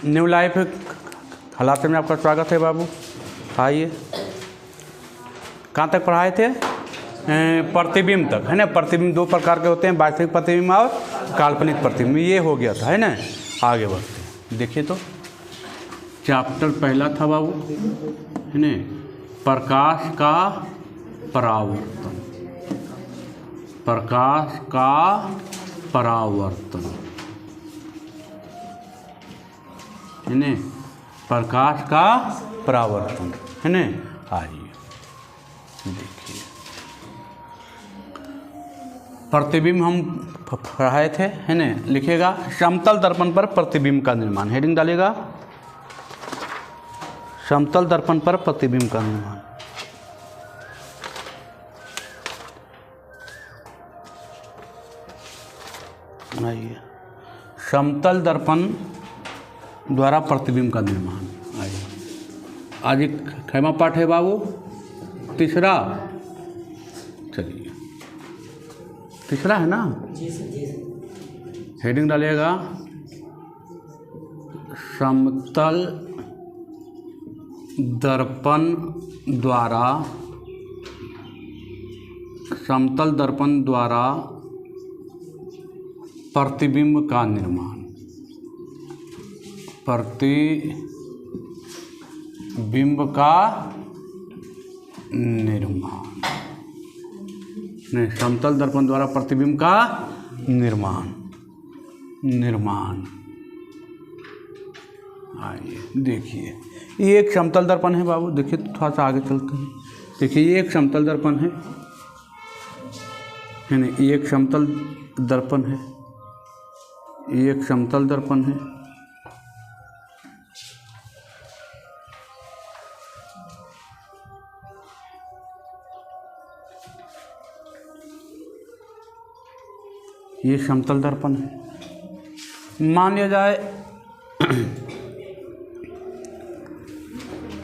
New life class में आपका स्वागत है बाबू। आइए, कहाँ तक पढ़ाए थे? प्रतिबिंब तक, है ना। प्रतिबिंब दो प्रकार के होते हैं, वास्तविक प्रतिबिंब और काल्पनिक प्रतिबिंब। ये हो गया था, है ना। आगे बढ़ते हैं, देखिए तो चैप्टर पहला था बाबू, है ना, प्रकाश का परावर्तन। प्रकाश का परावर्तन, है ना, प्रकाश का परावर्तन, है ना। आइए देखिए, प्रतिबिंब हम पढ़ाए थे, है ना। लिखिएगा समतल दर्पण पर प्रतिबिंब का निर्माण। हेडिंग डालिएगा समतल दर्पण पर प्रतिबिंब का निर्माण। आइए, समतल दर्पण द्वारा प्रतिबिंब का निर्माण। आइए, आज एक खैमा पाठ है बाबू, तीसरा। चलिए, तीसरा है ना। हेडिंग डालिएगा समतल दर्पण द्वारा, समतल दर्पण द्वारा प्रतिबिंब का निर्माण। प्रतिबिंब का निर्माण, नहीं, समतल दर्पण द्वारा प्रतिबिंब का निर्माण। आइए देखिए, ये एक समतल दर्पण है बाबू। देखिए थोड़ा सा आगे चलते हैं। देखिए ये एक समतल दर्पण है ना। ये एक समतल दर्पण है, ये एक समतल दर्पण है। ये समतल दर्पण है। मान लिया जाए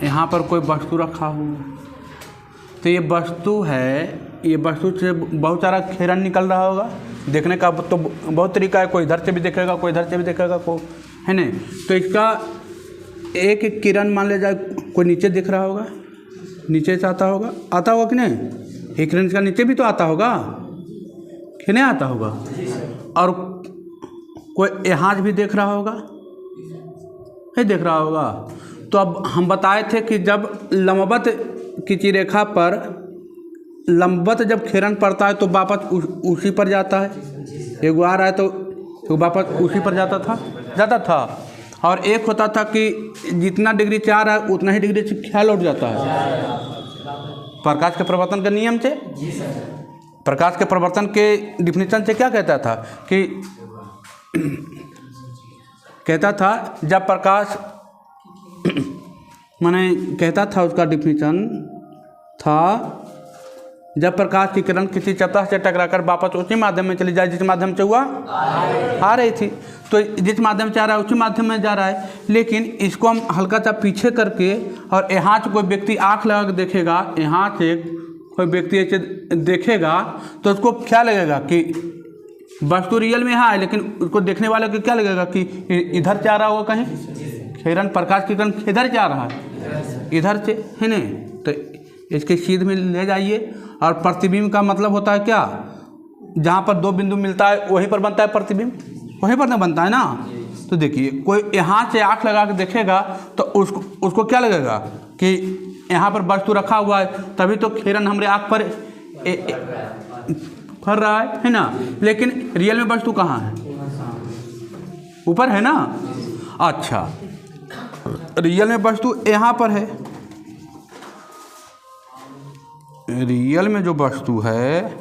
यहाँ पर कोई वस्तु रखा हुआ, तो ये वस्तु है, ये वस्तु से बहुत सारा किरण निकल रहा होगा। देखने का तो बहुत तरीका है, कोई इधर से भी देखेगा, कोई इधर से भी देखेगा, को है ना। तो इसका एक एक किरण मान लिया जाए कोई नीचे दिख रहा होगा, नीचे से आता होगा कि नहीं? एक किरण का नीचे भी तो आता होगा कि नहीं आता होगा? और कोई यहाँ भी देख रहा होगा, नहीं देख रहा होगा। तो अब हम बताए थे कि जब लंबवत किसी रेखा पर लंबवत जब किरण पड़ता है तो वापस उसी पर जाता है। एक आ रहा है तो वापस उसी पर जाता था। और एक होता था कि जितना डिग्री से आ रहा है उतना ही डिग्री से ख्याल लौट जाता है। प्रकाश के परिवर्तन के नियम से, प्रकाश के परिवर्तन के डिफिनीशन से क्या कहता था कि कहता था जब प्रकाश मैंने कहता था, उसका डिफिनीशन था जब प्रकाश की किरण किसी सतह से टकराकर वापस उसी माध्यम में चली जाए जिस माध्यम से हुआ आ रही थी। तो जिस माध्यम से आ रहा है उसी माध्यम में जा रहा है। लेकिन इसको हम हल्का सा पीछे करके, और यहाँ से कोई व्यक्ति आँख लगा के देखेगा, यहाँ से कोई व्यक्ति ऐसे देखेगा तो उसको क्या लगेगा कि वस्तु रियल में यहाँ है, लेकिन उसको देखने वाले को क्या लगेगा कि इधर से आ रहा होगा कहीं किरण, प्रकाश की किरण इधर से आ रहा है, इधर से, है ना। तो इसके सीध में ले जाइए। और प्रतिबिंब का मतलब होता है क्या? जहाँ पर दो बिंदु मिलता है वहीं पर बनता है प्रतिबिंब, वहीं पर ना बनता है ना। तो देखिए कोई यहाँ से आँख लगा के देखेगा तो उसको क्या लगेगा कि यहाँ पर वस्तु रखा हुआ है, तभी तो किरण हमारे आँख पर फर रहा है ना। लेकिन रियल में वस्तु कहाँ है? ऊपर है ना। अच्छा, रियल में वस्तु यहाँ पर है। रियल में जो वस्तु है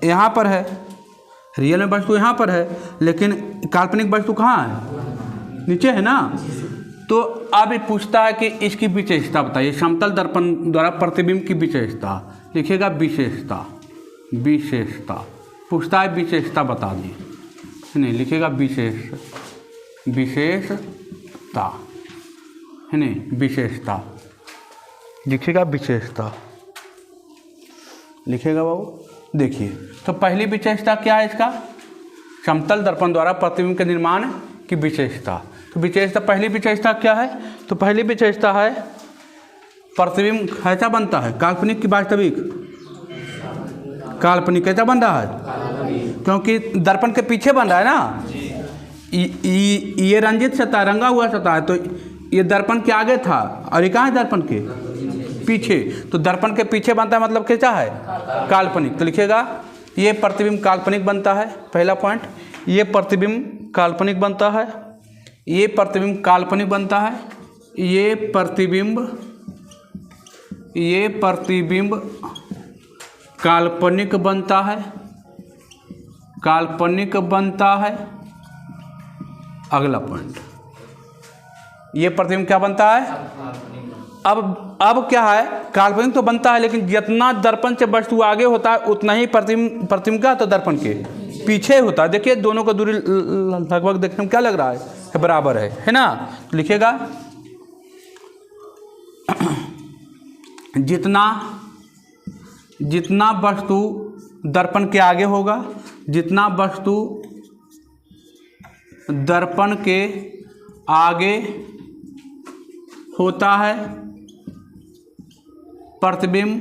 यहाँ पर है, रियल में वस्तु यहाँ पर है, लेकिन काल्पनिक वस्तु कहाँ है? नीचे है ना। तो अब ये पूछता है कि इसकी विशेषता बताइए। समतल दर्पण द्वारा प्रतिबिंब की विशेषता लिखिएगा, विशेषता पूछता है, विशेषता बता दी, नहीं लिखिएगा विशेषता, है नहीं, विशेषता लिखिएगा, विशेषता लिखिएगा बाबू। देखिए तो पहली विशेषता क्या है इसका? समतल दर्पण द्वारा प्रतिबिंब के निर्माण की विशेषता। तो विशेषता, पहली विशेषता क्या है? तो पहली विशेषता है प्रतिबिंब कैसा बनता है, काल्पनिक की वास्तविक? काल्पनिक कैसा बन रहा है? क्योंकि दर्पण के पीछे बन रहा है ना। ये रंजित सतह, रंगा हुआ सतह है, तो ये दर्पण के आगे था और ये कहाँ है? दर्पण के पीछे। तो दर्पण के पीछे बनता है मतलब कैसा है? काल्पनिक। तो लिखिएगा ये प्रतिबिंब काल्पनिक बनता है, पहला पॉइंट। ये प्रतिबिंब काल्पनिक बनता है, ये प्रतिबिंब काल्पनिक बनता है, ये प्रतिबिंब काल्पनिक बनता है, काल्पनिक बनता है। अगला पॉइंट, ये प्रतिबिंब क्या बनता है? अब क्या है? काल्पनिक तो बनता है, लेकिन जितना दर्पण से वस्तु आगे होता है उतना ही प्रतिबिंब क्या होता है? दर्पण के पीछे होता है। देखिए दोनों का दूरी लगभग देखने में क्या लग रहा है? बराबर है ना। तो लिखिएगा जितना वस्तु दर्पण के आगे होगा, जितना वस्तु दर्पण के आगे होता है, प्रतिबिंब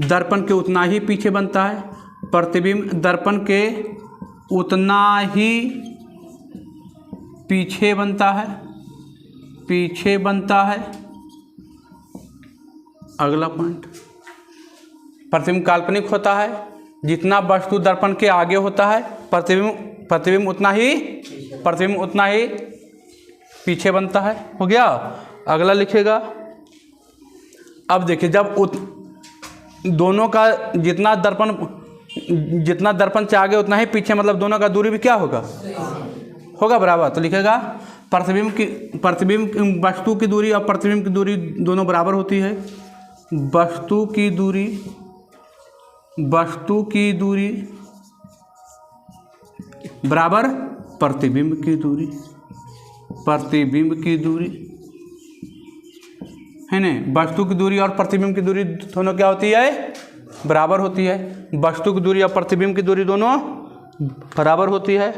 दर्पण के उतना ही पीछे बनता है, प्रतिबिंब दर्पण के उतना ही पीछे बनता है, अगला पॉइंट, प्रतिबिंब काल्पनिक होता है, जितना वस्तु दर्पण के आगे होता है प्रतिबिंब उतना ही पीछे बनता है। हो गया। अगला लिखिएगा। अब देखिए जब दोनों का जितना दर्पण से आगे उतना ही पीछे, मतलब दोनों का दूरी भी क्या होगा बराबर। तो लिखेगा प्रतिबिंब वस्तु की दूरी और प्रतिबिंब की दूरी दोनों बराबर होती है। वस्तु की दूरी बराबर प्रतिबिंब की दूरी है ना। वस्तु की दूरी और प्रतिबिंब की दूरी दोनों क्या होती है? बराबर होती है। वस्तु की दूरी और प्रतिबिंब की दूरी दोनों बराबर होती है।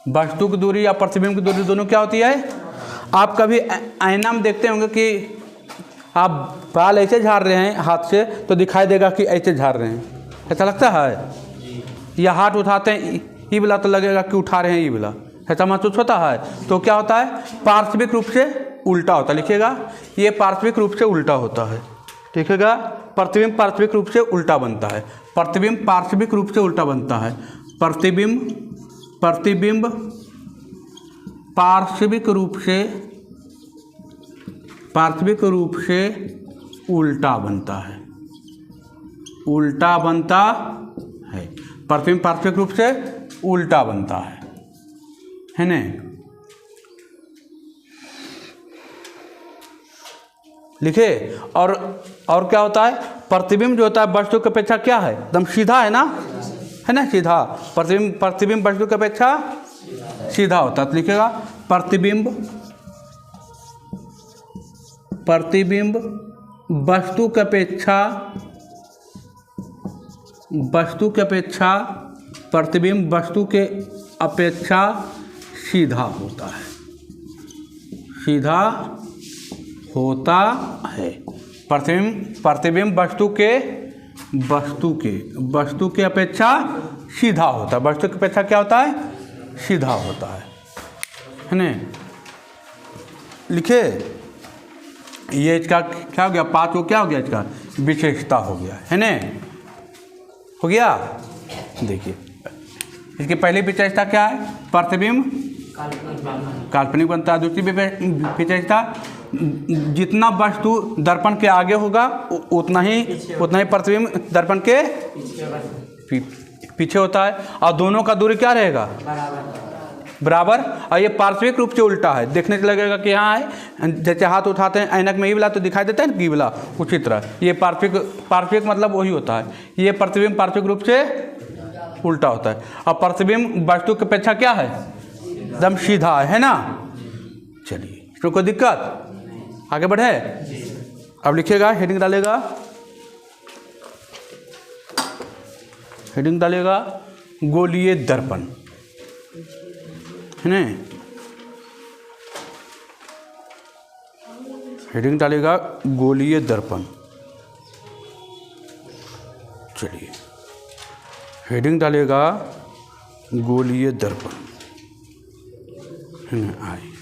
वस्तु की दूरी या प्रतिबिंब की दूरी दोनों क्या होती है? आप कभी आईना में देखते होंगे कि आप बाल ऐसे झाड़ रहे हैं हाथ से, तो दिखाई देगा कि ऐसे झाड़ रहे हैं, ऐसा लगता है। या हाथ उठाते हैं ये वाला, तो लगेगा कि उठा रहे हैं ये वाला, ऐसा महसूस होता है। तो क्या होता है? पार्श्विक रूप से उल्टा होता है। लिखिएगा ये पार्श्विक रूप से उल्टा होता है। लिखिएगा प्रतिबिंब पार्श्विक रूप से उल्टा बनता है। प्रतिबिंब पार्श्विक रूप से उल्टा बनता है। प्रतिबिंब पार्श्विक रूप से उल्टा बनता है। प्रतिबिंब पार्श्विक रूप से उल्टा बनता है ना। लिखे। और क्या होता है? प्रतिबिंब जो होता है वस्तु की अपेक्षा क्या है? एकदम सीधा है ना, सीधा। प्रतिबिंब वस्तु की अपेक्षा सीधा होता है। तो लिखेगा प्रतिबिंब वस्तु की अपेक्षा प्रतिबिंब वस्तु के अपेक्षा सीधा होता है। प्रतिबिंब वस्तु के अपेक्षा सीधा होता है। वस्तु की अपेक्षा क्या होता है? सीधा होता है ना। लिखे। ये इसका क्या हो गया? 5 को क्या हो गया? इसका विशेषता हो गया है ना। हो गया। देखिए इसकी पहली विशेषता क्या है? प्रतिबिंब काल्पनिक बनता है। दूसरी विशेषता जितना वस्तु दर्पण के आगे होगा उतना ही प्रतिबिंब दर्पण के पीछे होता है। और दोनों का दूरी क्या रहेगा? बराबर। और ये पार्श्विक रूप से उल्टा है। देखने से लगेगा कि यहाँ है, जैसे हाथ उठाते हैं ऐनक में ये वाला तो दिखाई देता है ना, की वाला, उसी तरह ये पार्श्विक मतलब वही होता है। ये प्रतिबिंब पार्श्विक रूप से उल्टा होता है। और प्रतिबिंब वस्तु की अपेक्षा क्या है? एकदम सीधा है ना। चलिए इसमें कोई दिक्कत? आगे बढ़े। अब लिखिएगा, हेडिंग डालेगा हेडिंग डालेगा गोलीय दर्पण, है ना। हेडिंग डालेगा गोलीय दर्पण। चलिए, हेडिंग डालेगा गोलीय दर्पण, है ना। आई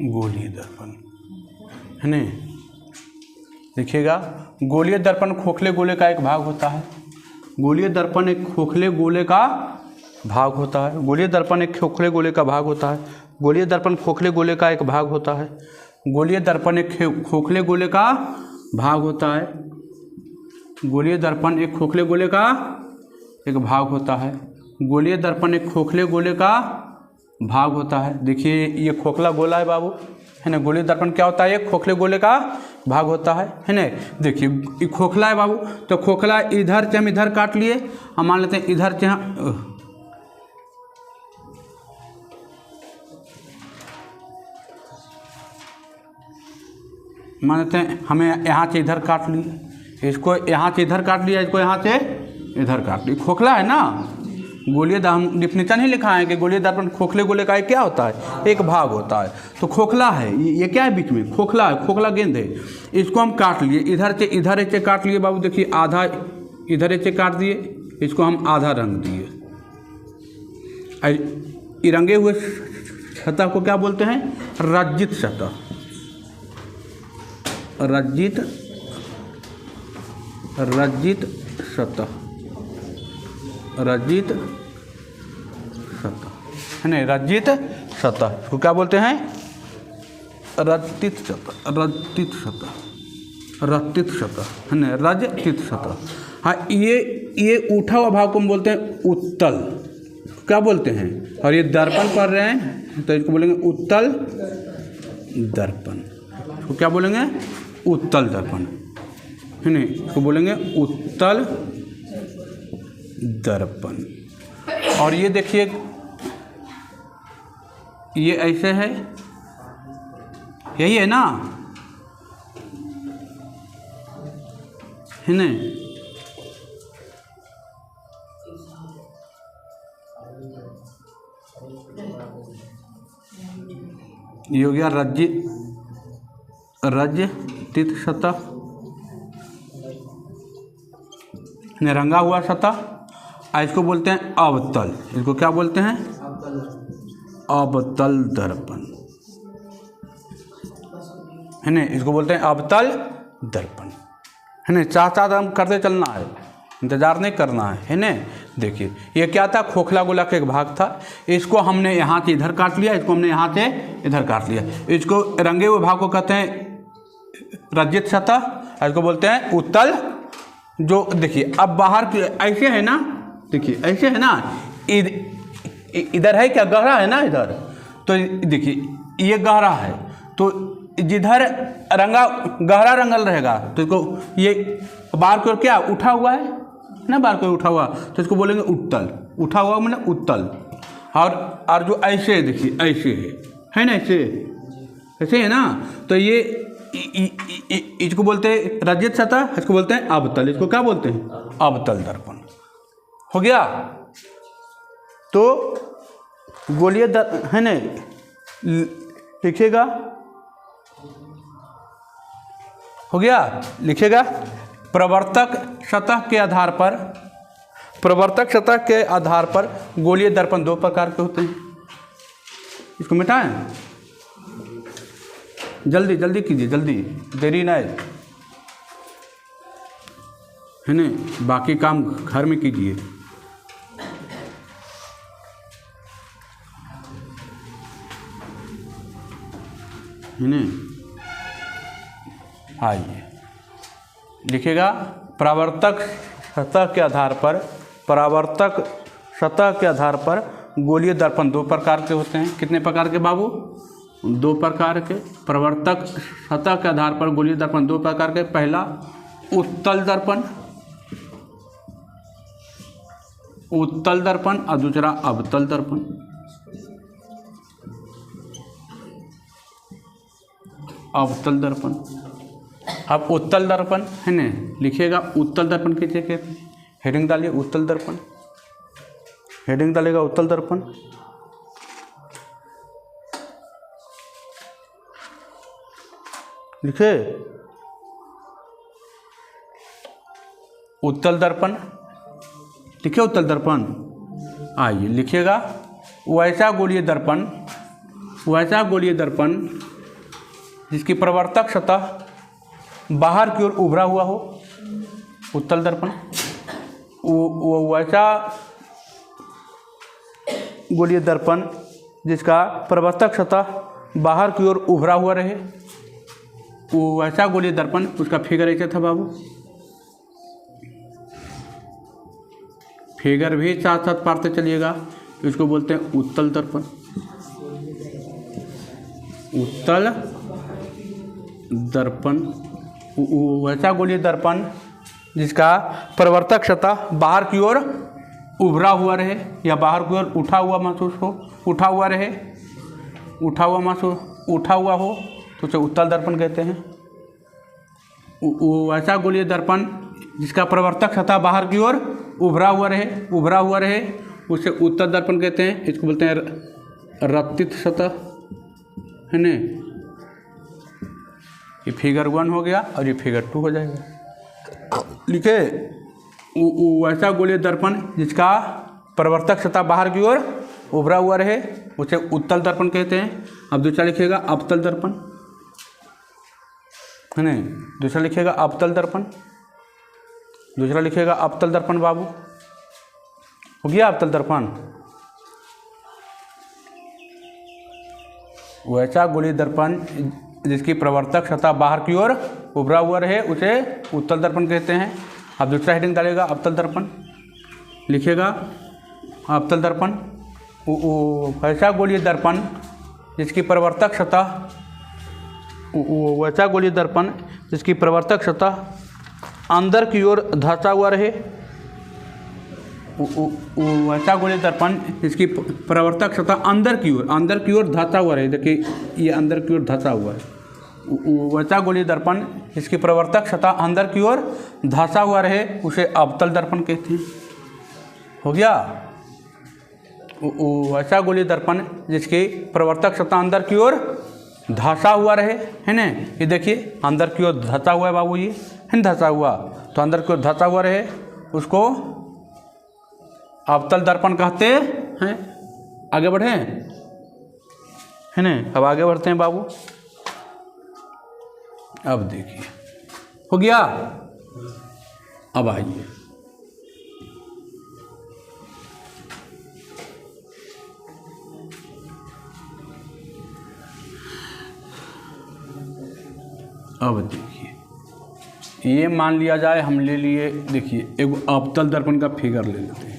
गोलीय दर्पण, है ना। देखिएगा, गोलीय दर्पण खोखले गोले का एक भाग होता है। गोलीय दर्पण एक खोखले गोले का भाग होता है। गोलीय दर्पण एक खोखले गोले का भाग होता है। गोलीय दर्पण खोखले गोले का एक भाग होता है। गोलीय दर्पण एक खोखले गोले का भाग होता है। गोलीय दर्पण एक खोखले गोले का एक भाग होता है। गोलीय दर्पण एक खोखले गोले का भाग होता है। देखिए, ये खोखला गोला है बाबू, है ना। गोलीय दर्पण क्या होता है? ये खोखले गोले का भाग होता है ना। देखिए, ये खोखला है बाबू, तो खोखला इधर से हम इधर काट लिए, हम मान लेते हैं इधर से हम मान लेते हैं हमें यहाँ से इधर काट लिए, इसको यहाँ से इधर काट लिया, इसको यहाँ से इधर काट लिया। खोखला है ना। गोलीय हम डिफिनेशन ही लिखा है कि गोलीय दर्पण खोखले गोले का क्या होता है? एक भाग होता है। तो खोखला है, ये क्या है बीच में? खोखला है, खोखला गेंद है। इसको हम काट लिए, इधर से इधर ऐसे काट लिए बाबू। देखिए, आधा इधर ऐसे काट दिए, इसको हम आधा रंग दिए। ये रंगे हुए सतह को क्या बोलते हैं? रज्जित सतह। रज्जित सतह, रज्जित सतह, है ना। रज्जित सतह को क्या बोलते हैं? रज्जित सतह, रज्जित सतह, रज्जित सतह, है ना। रज्जित सतह। हाँ, ये उठा हुआ भाग को हम बोलते हैं उत्तल। क्या बोलते हैं? और ये दर्पण पढ़ रहे हैं तो इसको बोलेंगे उत्तल दर्पण। तो क्या बोलेंगे? उत्तल दर्पण, है ना। इसको बोलेंगे उत्तल दर्पण। और ये देखिए, ये ऐसे है, यही है ना, है ना। ये हो गया रज्जित सतह, रंगा हुआ सतह। इसको बोलते हैं अवतल। इसको क्या बोलते हैं? अवतल दर्पण, है ना। इसको बोलते हैं अवतल दर्पण, है ना। साथ हम करते चलना है, इंतजार नहीं करना है ना। देखिए, ये क्या था? खोखला गोला का एक भाग था। इसको हमने यहाँ से इधर काट लिया, इसको हमने यहाँ से इधर काट लिया। इसको रंगे हुए भाग को कहते हैं रज्जित सतह। इसको बोलते हैं उत्तल। जो देखिए, अब बाहर ऐसे है ना, देखिए ऐसे है ना, इधर है क्या? गहरा है ना इधर। तो देखिए, ये गहरा है, तो जिधर रंगा गहरा रंगल रहेगा तो इसको, ये बार को क्या उठा हुआ है ना, बार को उठा हुआ, तो इसको बोलेंगे उत्तल। उठा हुआ मतलब उत्तल। और जो ऐसे देखिए, ऐसे है ना, ऐसे है ना, तो ये इसको बोलते हैं रज्जित सतह। इसको बोलते हैं अवतल। इसको क्या बोलते हैं? अवतल दर्पण। हो गया। तो गोलीय है ना, लिखिएगा। हो गया, लिखिएगा। प्रवर्तक सतह के आधार पर, प्रवर्तक सतह के आधार पर गोलीय दर्पण दो प्रकार के होते हैं। इसको मिटाएं, जल्दी जल्दी कीजिए, जल्दी, देरी नहीं, है ना। बाकी काम घर में कीजिए। है ना। आइए लिखिएगा परावर्तक सतह के आधार पर, परावर्तक सतह के आधार पर गोलीय दर्पण दो प्रकार के होते हैं। कितने प्रकार के बाबू? दो प्रकार के। परावर्तक सतह के आधार पर गोलीय दर्पण दो प्रकार के। पहला उत्तल दर्पण, उत्तल दर्पण, और दूसरा अवतल दर्पण। अवतल दर्पण। अब उत्तल दर्पण है ना, लिखिएगा उत्तल दर्पण किसे कहते हैं? हेडिंग डालिए उत्तल दर्पण, हेडिंग डालेगा उत्तल दर्पण। लिखे उत्तल दर्पण, लिखिए उत्तल दर्पण। आइए लिखिएगा वैसा गोलीय दर्पण, वैसा गोलीय दर्पण जिसकी प्रवर्तक सतह बाहर की ओर उभरा हुआ हो, उत्तल दर्पण। वो वैसा गोलीय दर्पण जिसका प्रवर्तक सतह बाहर की ओर उभरा हुआ रहे, वो वैसा गोलीय दर्पण। उसका फिगर ऐसा था बाबू, फिगर भी साथ साथ पढ़ते चलिएगा। इसको बोलते हैं उत्तल दर्पण, उत्तल दर्पण। वैसा गोलीय दर्पण जिसका प्रवर्तक सतह बाहर की ओर उभरा हुआ रहे या बाहर की ओर उठा हुआ महसूस हो, उठा हुआ रहे, उठा हुआ महसूस, उठा हुआ हो तो उसे उत्तल दर्पण कहते हैं। वैसा गोलीय दर्पण जिसका प्रवर्तक सतह बाहर की ओर उभरा हुआ रहे, उभरा हुआ रहे, उसे उत्तल दर्पण कहते हैं। इसको बोलते हैं रक्तित सतह, है ना। ये फिगर 1 हो गया और ये फिगर 2 हो जाएगा। लिखे वैसा गोलीय दर्पण जिसका प्रवर्तक सतह बाहर की ओर उभरा हुआ रहे, उसे उत्तल दर्पण कहते हैं। अब दूसरा लिखिएगा अवतल दर्पण, है ना। दूसरा लिखिएगा अवतल दर्पण, दूसरा लिखिएगा अवतल दर्पण बाबू। हो गया अवतल दर्पण। वैसा गोलीय दर्पण जिसकी प्रवर्तक सतह बाहर की ओर उभरा हुआ रहे, उसे उत्तल दर्पण कहते हैं। अब दूसरा हेडिंग डालेगा अवतल दर्पण, लिखिएगा अवतल दर्पण। वैसा गोलीय दर्पण जिसकी प्रवर्तक सतह, वैसा गोलीय दर्पण जिसकी प्रवर्तक सतह अंदर की ओर धंसा हुआ रहे, वैसा गोलीय दर्पण जिसकी प्रवर्तक सतह अंदर की ओर धंसा हुआ रहे। देखिए ये अंदर की ओर धंसा हुआ है। वैसा गोलीय दर्पण जिसकी प्रवर्तक सतह अंदर की ओर धंसा हुआ रहे, उसे अवतल दर्पण कहते हैं। हो गया। वैसा गोलीय दर्पण जिसकी प्रवर्तक सतह अंदर की ओर धंसा हुआ रहे, है ना। ये देखिए अंदर की ओर धंसा हुआ है बाबू, ये है ना धंसा हुआ, तो अंदर की ओर धंसा हुआ रहे उसको अवतल दर्पण कहते हैं। आगे बढ़े, है ना। अब आगे बढ़ते हैं बाबू। अब देखिए हो गया। अब आइए अब देखिए, ये मान लिया जाए हम ले लिए, देखिए एक अवतल दर्पण का फिगर ले लेते हैं।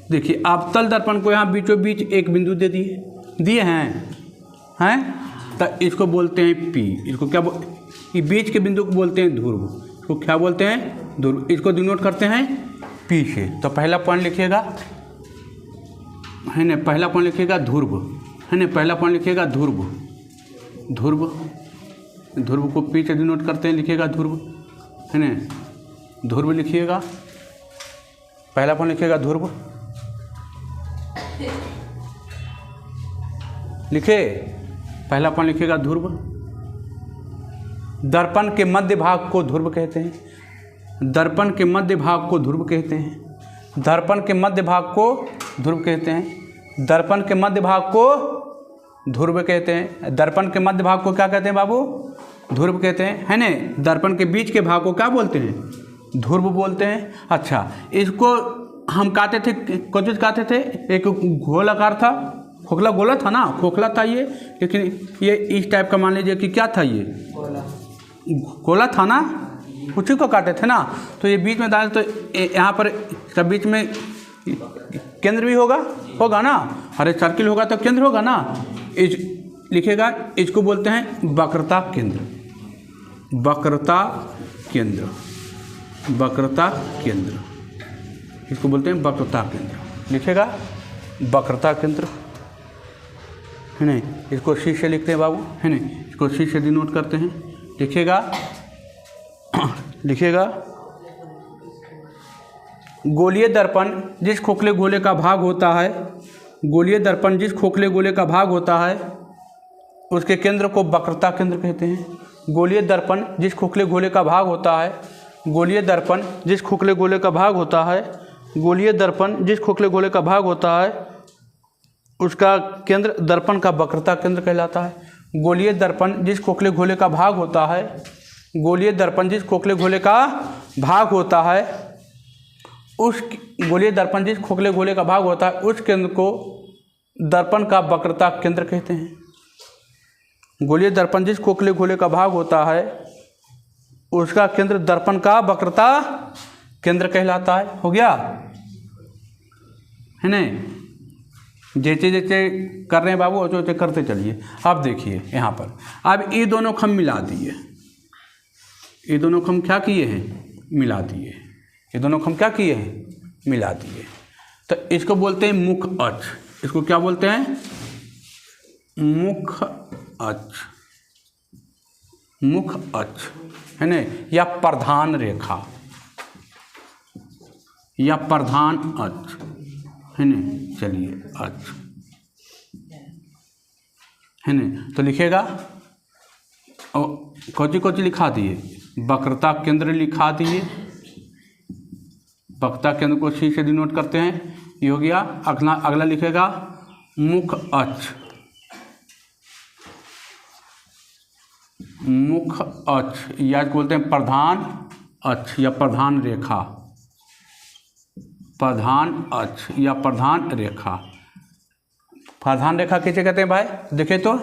देखिए अवतल दर्पण को यहाँ बीचों बीच एक बिंदु दे दिए हैं तो इसको बोलते हैं पी। इसको क्या ये बीच के बिंदु को बोलते हैं ध्रुव। इसको क्या बोलते हैं? ध्रुव। इसको डिनोट करते हैं पी से। तो पहला पॉइंट लिखिएगा, है ना, पहला पॉइंट लिखिएगा ध्रुव, है ना, पहला पॉइंट लिखिएगा ध्रुव। ध्रुव, ध्रुव को पी से डिनोट करते हैं, लिखिएगा ध्रुव, है ना। ध्रुव लिखिएगा, पहला पॉइंट लिखिएगा ध्रुव। लिखे, पहला पॉइंट लिखिएगा ध्रुव। दर्पण के मध्य भाग को ध्रुव कहते हैं। दर्पण के मध्य भाग को ध्रुव कहते हैं। दर्पण के मध्य भाग को ध्रुव कहते हैं। दर्पण के मध्य भाग को ध्रुव कहते हैं। दर्पण के मध्य भाग को क्या कहते हैं बाबू? ध्रुव कहते हैं, है ना। दर्पण के बीच के भाग को क्या बोलते हैं? ध्रुव बोलते हैं। अच्छा, इसको हम काटे थे, कुछ चीज़ काटे थे, एक गोलाकार था, खोखला गोला था ना, खोखला था ये, लेकिन ये इस टाइप का मान लीजिए कि क्या था, ये गोला था ना, उसी को काटे थे ना। तो ये बीच में डाले तो यहाँ पर सब बीच में केंद्र भी होगा ना, अरे सर्किल होगा तो केंद्र होगा ना। इस लिखेगा, इसको बोलते हैं वक्रता केंद्र, वक्रता केंद्र, वक्रता केंद्र, इसको बोलते हैं वक्रता केंद्र। लिखेगा वक्रता केंद्र, है नहीं, इसको सी से लिखते हैं बाबू, है नहीं, इसको सी से डिनोट करते हैं। लिखेगा गोलीय दर्पण जिस खोखले गोले का भाग होता है, गोलीय दर्पण जिस खोखले गोले का भाग होता है उसके केंद्र को वक्रता केंद्र कहते हैं। गोलीय दर्पण जिस खोखले गोले का भाग होता है, गोलीय दर्पण जिस खोखले गोले का भाग होता है, गोलीय दर्पण जिस खोखले गोले का भाग होता है उसका केंद्र दर्पण का वक्रता केंद्र कहलाता है। गोलीय दर्पण जिस खोखले गोले का भाग होता है, गोलीय दर्पण जिस खोखले गोले का भाग होता है, उस गोलीय दर्पण जिस खोखले गोले का भाग होता है उस केंद्र को दर्पण का वक्रता केंद्र कहते हैं। गोलीय दर्पण जिस खोखले गोले का भाग होता है उसका केंद्र दर्पण का वक्रता केंद्र कहलाता है। हो गया, है नहीं। जैसे जैसे कर रहे हैं बाबू वैसे वैसे करते चलिए। अब देखिए यहाँ पर, अब ये दोनों खम मिला दिए, ये दोनों खम क्या किए हैं, मिला दिए, ये दोनों खम क्या किए हैं, मिला दिए। तो इसको बोलते हैं मुख अक्ष, इसको क्या बोलते हैं, मुख अक्ष, मुख अक्ष, है ना, या प्रधान रेखा, या प्रधान अक्ष, है ना। चलिए अक्ष, है ना, तो लिखेगा और कौची कौची लिखा दिए, वक्रता केंद्र लिखा दिए, वक्रता केंद्र को सी से डिनोट करते हैं, ये हो गया। अगला लिखेगा मुख अक्ष, मुख अक्ष या बोलते हैं प्रधान अक्ष या प्रधान रेखा, प्रधान अक्ष या प्रधान रेखा। प्रधान रेखा कैसे कहते हैं भाई, देखे तो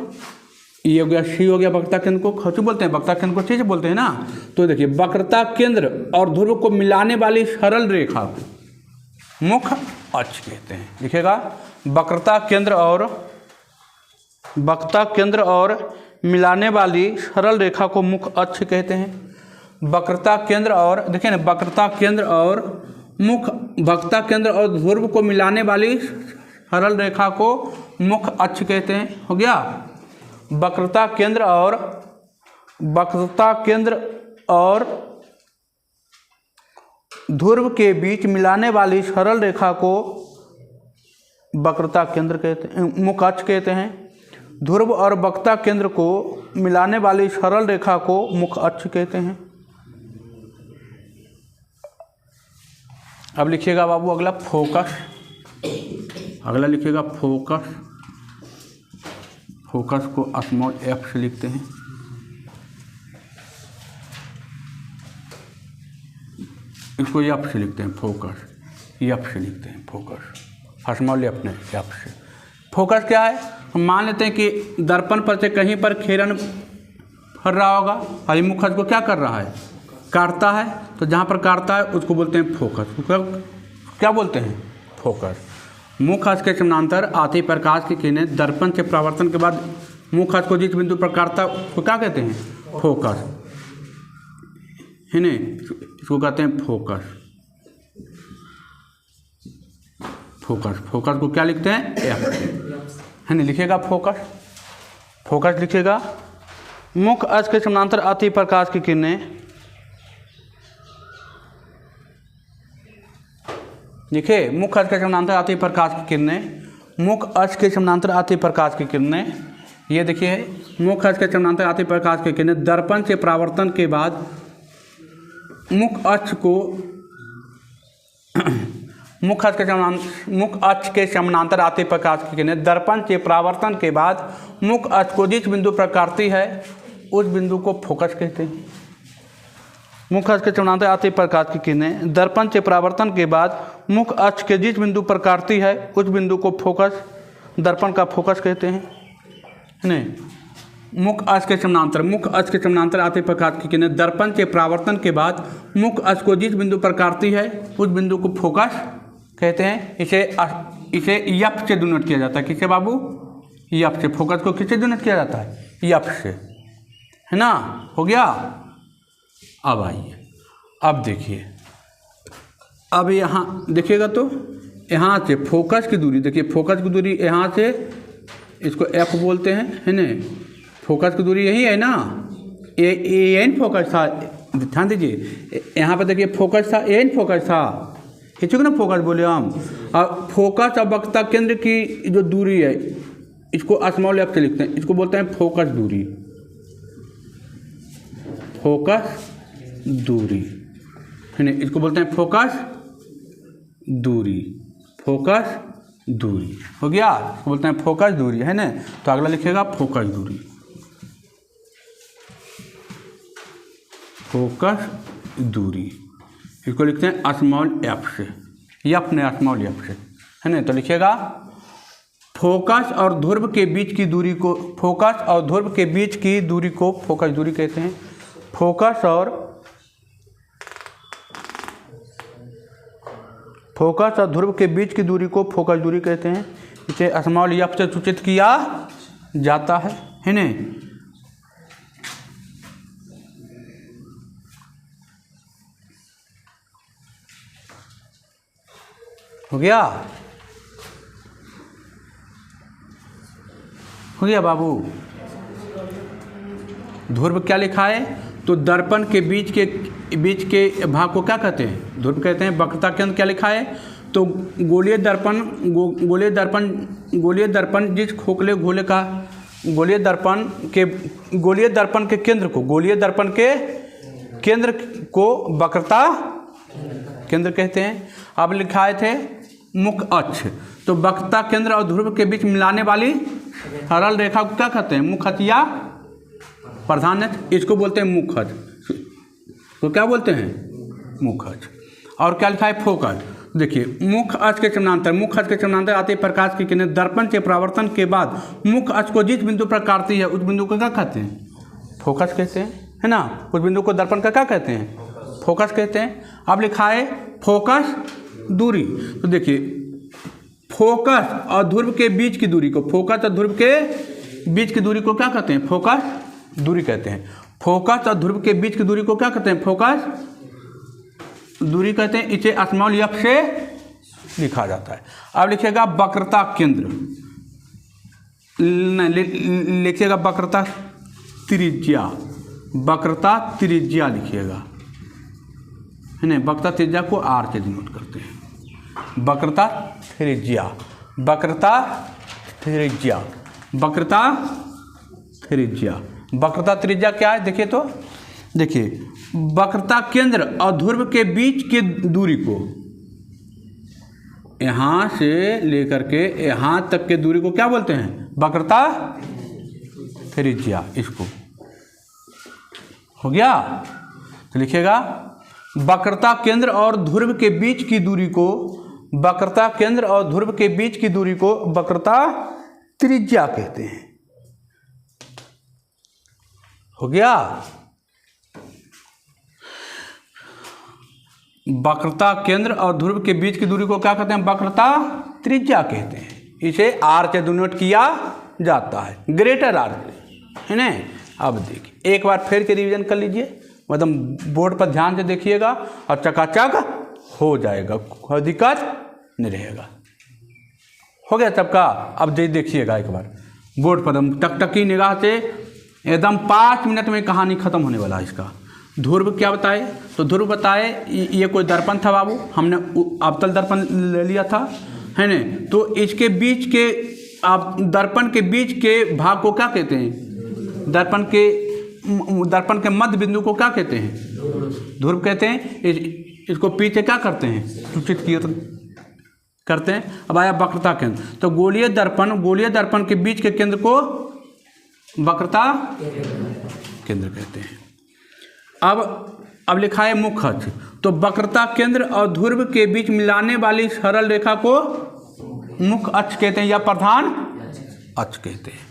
ये हो गया, सी हो गया, वक्रता केंद्र को कौन बोलते हैं, वक्रता केंद्र को सी से बोलते हैं ना। तो देखिए वक्रता केंद्र और ध्रुव को मिलाने वाली सरल रेखा को मुख अक्ष कहते हैं। लिखेगा वक्रता केंद्र और मिलाने वाली सरल रेखा को मुख अक्ष कहते हैं। वक्रता केंद्र और देखिए ना, वक्रता केंद्र और वक्रता केंद्र और ध्रुव को मिलाने वाली सरल रेखा को मुख अक्ष कहते हैं। हो गया। वक्रता केंद्र और ध्रुव के बीच मिलाने वाली सरल रेखा को वक्रता केंद्र कहते हैं, मुख अक्ष कहते हैं। ध्रुव और वक्रता केंद्र को मिलाने वाली सरल रेखा को मुख अक्ष कहते हैं। अब लिखिएगा बाबू अगला फोकस, अगला लिखिएगा फोकस। फोकस को स्मॉल एफ से लिखते हैं। इसको एफ से लिखते हैं, फोकस एफ से लिखते हैं, फोकस स्मॉल एफ नहीं, एफ से। फोकस क्या है, हम मान लेते हैं कि दर्पण पर से कहीं पर किरण फर रहा होगा और ये मुख को क्या कर रहा है, काटता है। तो जहाँ पर काटता है उसको बोलते हैं फोकस। क्या बोलते हैं, फोकस। मुख अक्ष के समानांतर आती प्रकाश की किरणें दर्पण से परावर्तन के बाद मुख अक्ष को जिस बिंदु पर काटता है उसको क्या कहते हैं, फोकस, है ना। इसको कहते हैं फोकस। फोकस, फोकस को क्या लिखते हैं, एफ, है ना। लिखेगा फोकस, फोकस लिखेगा। मुख अक्ष के समानांतर आती प्रकाश की किरणें, देखिए मुख अक्ष के समानांतर आती प्रकाश की किरणें, मुख अक्ष के समानांतर आती प्रकाश की किरणें, ये देखिए मुख अक्ष के समानांतर आती प्रकाश की किरणें दर्पण से परावर्तन के बाद मुख अक्ष के समानांतर आती प्रकाश की किरणें दर्पण के परावर्तन के बाद मुख अक्ष को जिस बिंदु पर काटती है उस बिंदु को फोकस कहते हैं। मुख्य अक्ष के समानांतर आती प्रकाश की किरणें दर्पण से परावर्तन के बाद मुख्य अक्ष के जिस बिंदु पर काटती है उस बिंदु को फोकस, दर्पण का फोकस कहते हैं। नहीं, मुख्य अक्ष के समानांतर आती प्रकाश की किरणें दर्पण के परावर्तन के बाद मुख्य अक्ष को जिस बिंदु पर काटती है उस बिंदु को फोकस कहते हैं। इसे यफ से डिनोट किया जाता है। किससे बाबू? यफ से। फोकस को किससे डिनोट किया जाता है? यफ से, है ना। हो गया। अब आइए, अब देखिए, अब यहाँ देखिएगा तो यहाँ से फोकस की दूरी, देखिए फोकस की दूरी यहाँ से, इसको एफ बोलते हैं, है ना। फोकस की दूरी यही है ना, एन फोकस था, ध्यान दीजिए। यहाँ पर देखिए फोकस था, एन फोकस था, खींचोगे ना फोकस बोले हम। अब फोकस और वक्रता केंद्र की जो दूरी है इसको स्मॉल एफ से लिखते हैं, इसको बोलते हैं फोकस दूरी। फोकस दूरी, है ना, इसको बोलते हैं फोकस दूरी। फोकस दूरी हो गया, इसको बोलते हैं फोकस दूरी, है ना। तो अगला लिखिएगा फोकस दूरी। फोकस दूरी इसको लिखते हैं स्मॉल एफ से, एफ ने स्मॉल एफ से, है ना। तो लिखिएगा फोकस और ध्रुव के बीच की दूरी को, फोकस और ध्रुव के बीच की दूरी को फोकस दूरी कहते हैं। फोकस और ध्रुव के बीच की दूरी को फोकस दूरी कहते हैं। इसे स्मॉल एफ से सूचित किया जाता है ना। हो गया, हो गया बाबू। ध्रुव क्या लिखा है? तो दर्पण के बीच के भाग को क्या कहते हैं? ध्रुव कहते हैं। वक्रता केंद्र क्या लिखा है? तो गोलीय दर्पण जिस खोखले गोले का गोलीय दर्पण के केंद्र को वक्रता केंद्र कहते हैं। अब लिखाए थे मुख्य अक्ष, तो वक्रता केंद्र और ध्रुव के बीच मिलाने वाली सरल रेखा को क्या कहते हैं? मुख्य अक्ष या प्रधान अक्ष, इसको बोलते हैं मुख्य अक्ष। तो क्या बोलते हैं? मुख्य अक्ष। और क्या लिखा है? फोकस। देखिए मुख्य अक्ष के समानांतर आते प्रकाश की किरणें दर्पण से परावर्तन के बाद मुख्य अक्ष को जिस बिंदु पर काटती है उस बिंदु को क्या कहते हैं? फोकस कहते हैं, है ना। उस बिंदु को दर्पण का क्या कहते हैं? फोकस कहते हैं। अब लिखा है फोकस दूरी। तो देखिए फोकस और ध्रुव के बीच की दूरी को, फोकस और ध्रुव के बीच की दूरी को क्या कहते हैं? फोकस दूरी कहते हैं। फोकस और ध्रुव के बीच की दूरी को क्या कहते हैं? फोकस दूरी कहते हैं। इसे स्मॉल एफ से लिखा जाता है। अब लिखिएगा वक्रता केंद्र, लिखिएगा वक्रता त्रिज्या, वक्रता त्रिज्या लिखिएगा, है ना। वक्रता त्रिज्या को आर से डिनोट करते हैं। वक्रता त्रिज्या, वक्रता त्रिज्या, वक्रता त्रिज्या, वक्रता त्रिज्या क्या है? देखिए तो देखिए वक्रता केंद्र और ध्रुव के बीच की दूरी को, यहाँ से लेकर के यहाँ तक के दूरी को क्या बोलते हैं? वक्रता त्रिज्या। इसको हो गया। तो लिखिएगा वक्रता केंद्र और ध्रुव के बीच की दूरी को, वक्रता केंद्र और ध्रुव के बीच की दूरी को वक्रता त्रिज्या कहते हैं। हो गया। वक्रता केंद्र और ध्रुव के बीच की दूरी को क्या कहते हैं? वक्रता त्रिज्या कहते हैं। इसे आर से डिनोट किया जाता है, ग्रेटर आर से, है ना। अब देखिए एक बार फिर के रिवीजन कर लीजिए, मतलब बोर्ड पर ध्यान से देखिएगा और चकाचक हो जाएगा, कोई दिक्कत नहीं रहेगा। हो गया सबका? अब देखिएगा एक बार बोर्ड पर टकटकी निगाह से, एकदम 5 मिनट में कहानी खत्म होने वाला है इसका। ध्रुव क्या बताए? तो ध्रुव बताए ये कोई दर्पण था बाबू, हमने अवतल दर्पण ले लिया था, है ना। तो इसके बीच के दर्पण के बीच के भाग को क्या कहते हैं? दर्पण के मध्य बिंदु को क्या कहते हैं? ध्रुव कहते हैं। इसको पीछे क्या करते हैं? सूचित किए करते हैं। अब आया वक्रता केंद्र, तो गोलीय दर्पण के बीच के केंद्र को वक्रता केंद्र कहते हैं। अब अब लिखा है मुख्य अक्ष, तो वक्रता केंद्र और ध्रुव के बीच मिलाने वाली सरल रेखा को मुख्य अक्ष कहते हैं या प्रधान अक्ष कहते हैं।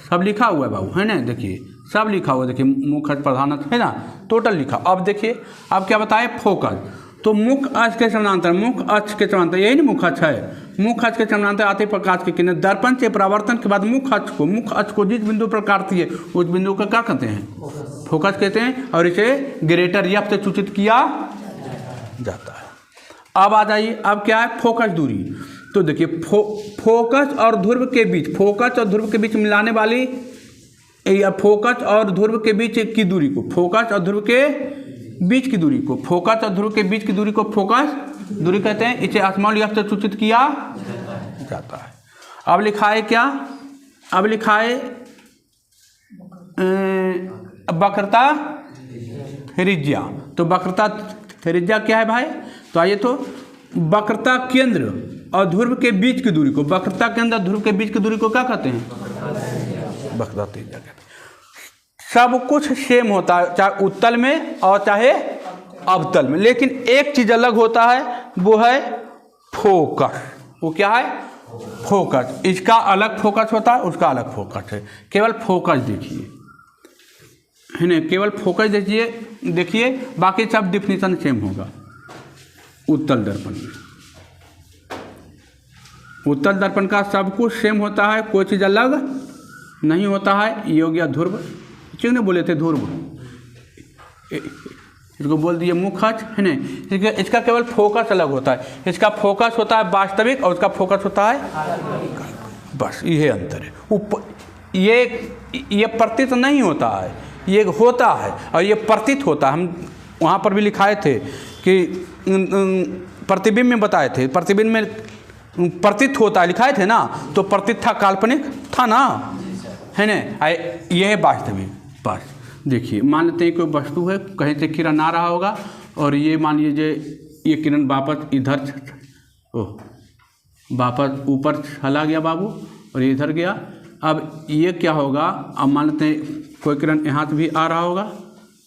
सब लिखा हुआ है बाबू, है ना, देखिए सब लिखा हुआ है, देखिए मुख्य अक्ष प्रधान अक्ष है ना, टोटल लिखा। अब देखिए अब क्या बताए, फोकस, तो मुख्य अक्ष के समानांतर, मुख्य अक्ष के समानांतर, यही ना मुख्य अक्ष है, मुख्य अक्ष के समानांतर आते प्रकाश की किरणें दर्पण से परावर्तन के बाद मुख्य अक्ष को जिस बिंदु पर काटती है उस बिंदु का क्या कहते हैं, फोकस कहते हैं, और इसे ग्रेटर एफ से सूचित किया जाता है। अब आ जाइए, अब क्या है फोकस दूरी, तो देखिए फोकस और ध्रुव के बीच, फोकस और ध्रुव के बीच मिलाने वाली, या फोकस और ध्रुव के बीच की दूरी को, फोकस और ध्रुव के बीच की दूरी को, फोकस और ध्रुव के बीच की दूरी को फोकस दूरी कहते हैं, इसे स्मॉल एफ से सूचित किया जाता है। अब लिखा है क्या, अब लिखा है वक्रता त्रिज्या, तो वक्रता त्रिज्या क्या है भाई, तो आइए, तो वक्रता केंद्र और ध्रुव के बीच की दूरी को, वक्रता केंद्र और ध्रुव के बीच की दूरी को क्या कहते हैं, वक्रता त्रिज्या कहते हैं। सब कुछ सेम होता है, चाहे उत्तल में और चाहे अवतल में, लेकिन एक चीज अलग होता है, वो है फोकस। वो क्या है, फोकस, इसका अलग फोकस होता है, उसका अलग फोकस है। केवल फोकस देखिए, है ना, केवल फोकस देखिए, बाकी सब डिफिनीशन सेम होगा। उत्तल दर्पण में, उत्तल दर्पण का सब कुछ सेम होता है, कोई चीज़ अलग नहीं होता है। ये हो गया ध्रुव, क्यों नहीं बोले थे ध्रुव, इसको बोल दिए मुख्य अक्ष, है ना, इसका केवल फोकस अलग होता है, इसका फोकस होता है वास्तविक और उसका फोकस होता है, बस ये अंतर है। ऊपर ये प्रतीत नहीं होता है, ये होता है, और ये प्रतीत होता है। हम वहाँ पर भी लिखाए थे कि प्रतिबिंब में बताए थे, प्रतिबिंब में प्रतीत होता है लिखाए थे ना, तो प्रतीत था, काल्पनिक था ना, है ना, ये है वास्तविक। बस देखिए, मान लेते हैं कोई वस्तु है, कहीं से किरण आ रहा होगा, और ये मान लीजिए ये किरण वापस इधर, वापस ऊपर चला गया बाबू, और ये इधर गया। अब ये क्या होगा, अब मान लेते हैं कोई किरण यहाँ से भी आ रहा होगा,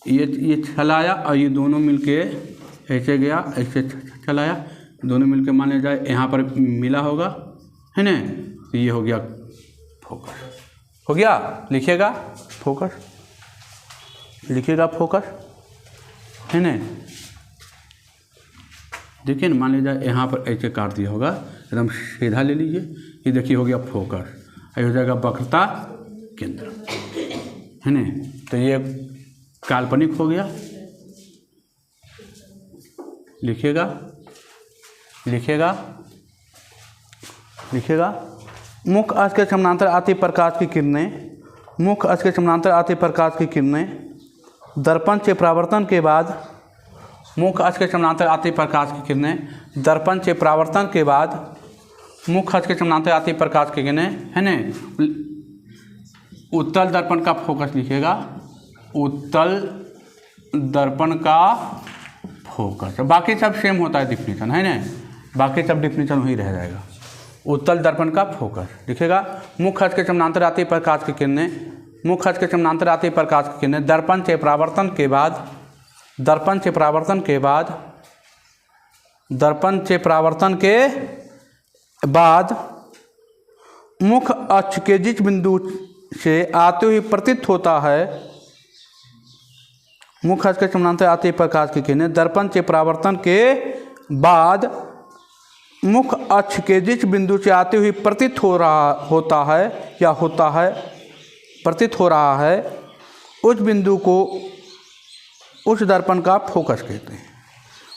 ये चलाया, और ये दोनों मिलके ऐसे गया, ऐसे चलाया, दोनों मिलके मान लिया जाए यहाँ पर मिला होगा, है ना, ये हो गया फोकस, हो गया। लिखिएगा फोकस, लिखिएगा फोकस, है ना, देखिए ना, मान लीजिए यहाँ पर ऐसे काट दिया होगा, एकदम सीधा ले लीजिए, ये देखिए हो गया फोकस, ये हो जाएगा वक्रता केंद्र, है ना, तो ये काल्पनिक हो गया। लिखिएगा, लिखिएगा, लिखिएगा, मुख्य अक्ष के समानांतर आती प्रकाश की किरणें, मुख्य अक्ष के समानांतर आती प्रकाश की किरणें दर्पण से परावर्तन के बाद, मुख्य अक्ष के समानांतर आती प्रकाश की किरणें दर्पण से परावर्तन के बाद, मुख्य अक्ष के समानांतर आती प्रकाश की किरणें, है ना, उत्तल दर्पण का फोकस लिखिएगा, उत्तल दर्पण का फोकस, बाकी सब सेम होता है डिफिनीशन, है ना, बाकी सब डिफिनीशन वही रह जाएगा। उत्तल दर्पण का फोकस लिखिएगा, मुख्य अक्ष के समानांतर आती प्रकाश की किरणें, मुख्य अक्ष के समानांतर आती प्रकाश की किरणें दर्पण से परावर्तन के बाद, दर्पण से परावर्तन के बाद, दर्पण से परावर्तन के बाद मुख्य अक्ष के जिस बिंदु से आते हुए प्रतीत होता है, मुख्य अक्ष के समानांतर आती प्रकाश की किरणें दर्पण से परावर्तन के बाद मुख्य अक्ष के जिस बिंदु से आते हुए प्रतीत होता है या होता है, प्रतीत हो रहा है, उस बिंदु को उस दर्पण का फोकस कहते हैं।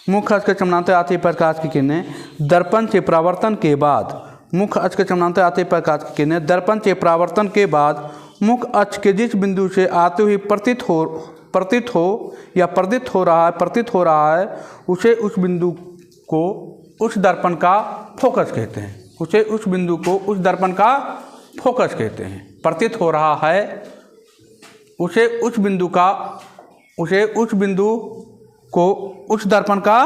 मुख्य अक्ष के समानांतर आती प्रकाश की किरणें दर्पण से परावर्तन के बाद, मुख्य अक्ष के समानांतर आती प्रकाश की किरणें दर्पण से परावर्तन के बाद मुख्य अक्ष के जिस बिंदु से आते हुए प्रतीत हो या प्रतीत हो रहा है, उसे उस बिंदु को उस दर्पण का फोकस कहते हैं, उसे उस बिंदु को उस दर्पण का फोकस कहते हैं। प्रतीत हो रहा है, उसे उस बिंदु को उस दर्पण का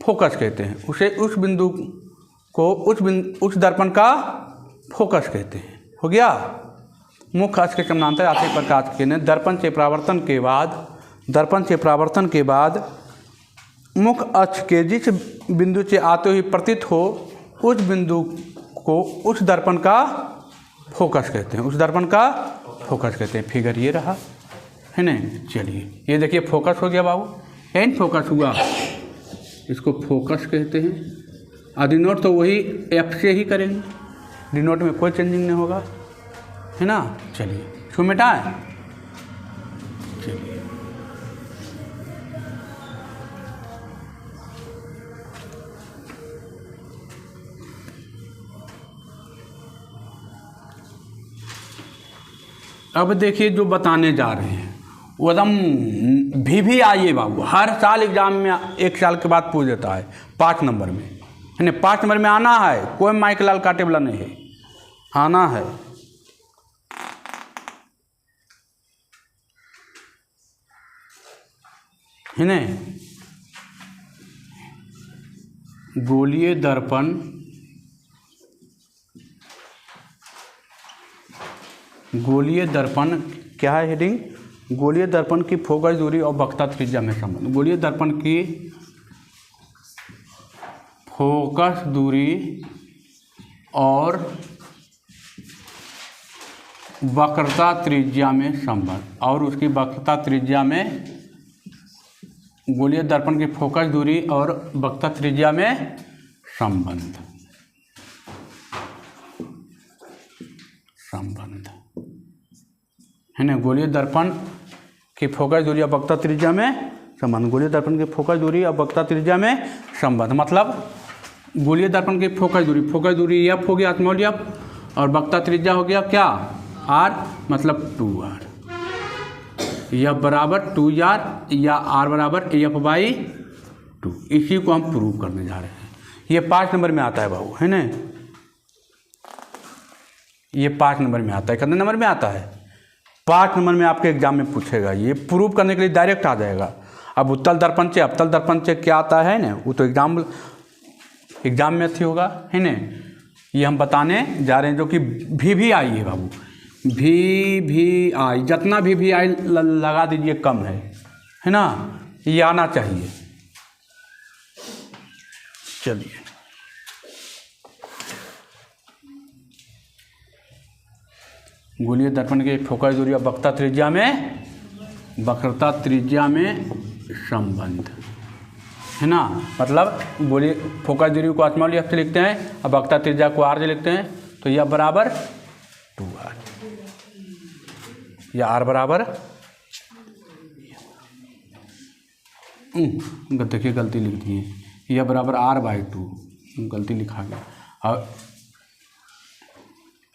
फोकस कहते हैं, उसे उस बिंदु को उस दर्पण का फोकस कहते हैं। हो गया। मुख्य अक्ष के समानांतर आती प्रकाश की किरणें दर्पण से परावर्तन के बाद, दर्पण से परावर्तन के बाद मुख अक्ष के जिस बिंदु से आते हुए प्रतीत हो उस बिंदु को उस दर्पण का फोकस कहते हैं, उस दर्पण का फोकस कहते हैं। फिगर ये रहा है ना। चलिए ये देखिए फोकस हो गया बाबू, एंड फोकस हुआ, इसको फोकस कहते हैं। और डिनोट तो वही एफ से ही करेंगे, डिनोट में कोई चेंजिंग नहीं होगा, है ना। चलिए इसको मिटाएं। चलिए अब देखिए जो बताने जा रहे हैं वो एकदम भी आइए बाबू, हर साल एग्जाम में 1 साल के बाद पूछ देता है 5 नंबर में, है ना। 5 नंबर में आना है, कोई माइक लाल काटे वाला नहीं है, आना है। है ना। गोलीय दर्पण क्या है हेडिंग? गोलीय दर्पण की फोकस दूरी और वक्रता त्रिज्या में संबंध। गोलीय दर्पण की फोकस दूरी और वक्रता त्रिज्या में संबंध, और उसकी वक्रता त्रिज्या में, गोलीय दर्पण की फोकस दूरी और वक्रता त्रिज्या में संबंध है ना। गोलीय दर्पण की फोकस दूरी और वक्रता त्रिज्या में संबंध, गोलीय दर्पण की फोकस दूरी और वक्रता त्रिज्या में संबंध, मतलब गोलीय दर्पण की फोकस दूरी एफ हो गया, स्मॉल एफ, और वक्रता त्रिज्या हो गया क्या? आर, मतलब 2r। एफ बराबर 2r या आर बराबर F/2। इसी को हम प्रूव करने जा रहे हैं। ये 5 नंबर में आता है बाबू, है ना। ये 5 नंबर में आता है। कितने नंबर में आता है? 5 नंबर में आपके एग्जाम में पूछेगा। ये प्रूव करने के लिए डायरेक्ट आ जाएगा। अब उत्तल दर्पण से अवतल दर्पण से क्या आता है ना, वो तो एग्जाम में अच्छी होगा, है ना। ये हम बताने जा रहे हैं, जो कि भी आई है बाबू। भी आई, जितना भी आई लगा दीजिए कम है ना। ये आना चाहिए। चलिए गोलीय दर्पण के फोकस दूरी और वक्रता त्रिज्या में संबंध, है ना। मतलब गोलीय फोकस दूरी को स्मॉल एफ से लिखते हैं और वक्रता त्रिज्या को आर से लिखते हैं, तो यह बराबर 2r या आर बराबर, देखिए गलती लिख दी है, यह बराबर r/2, गलती लिखा गया, और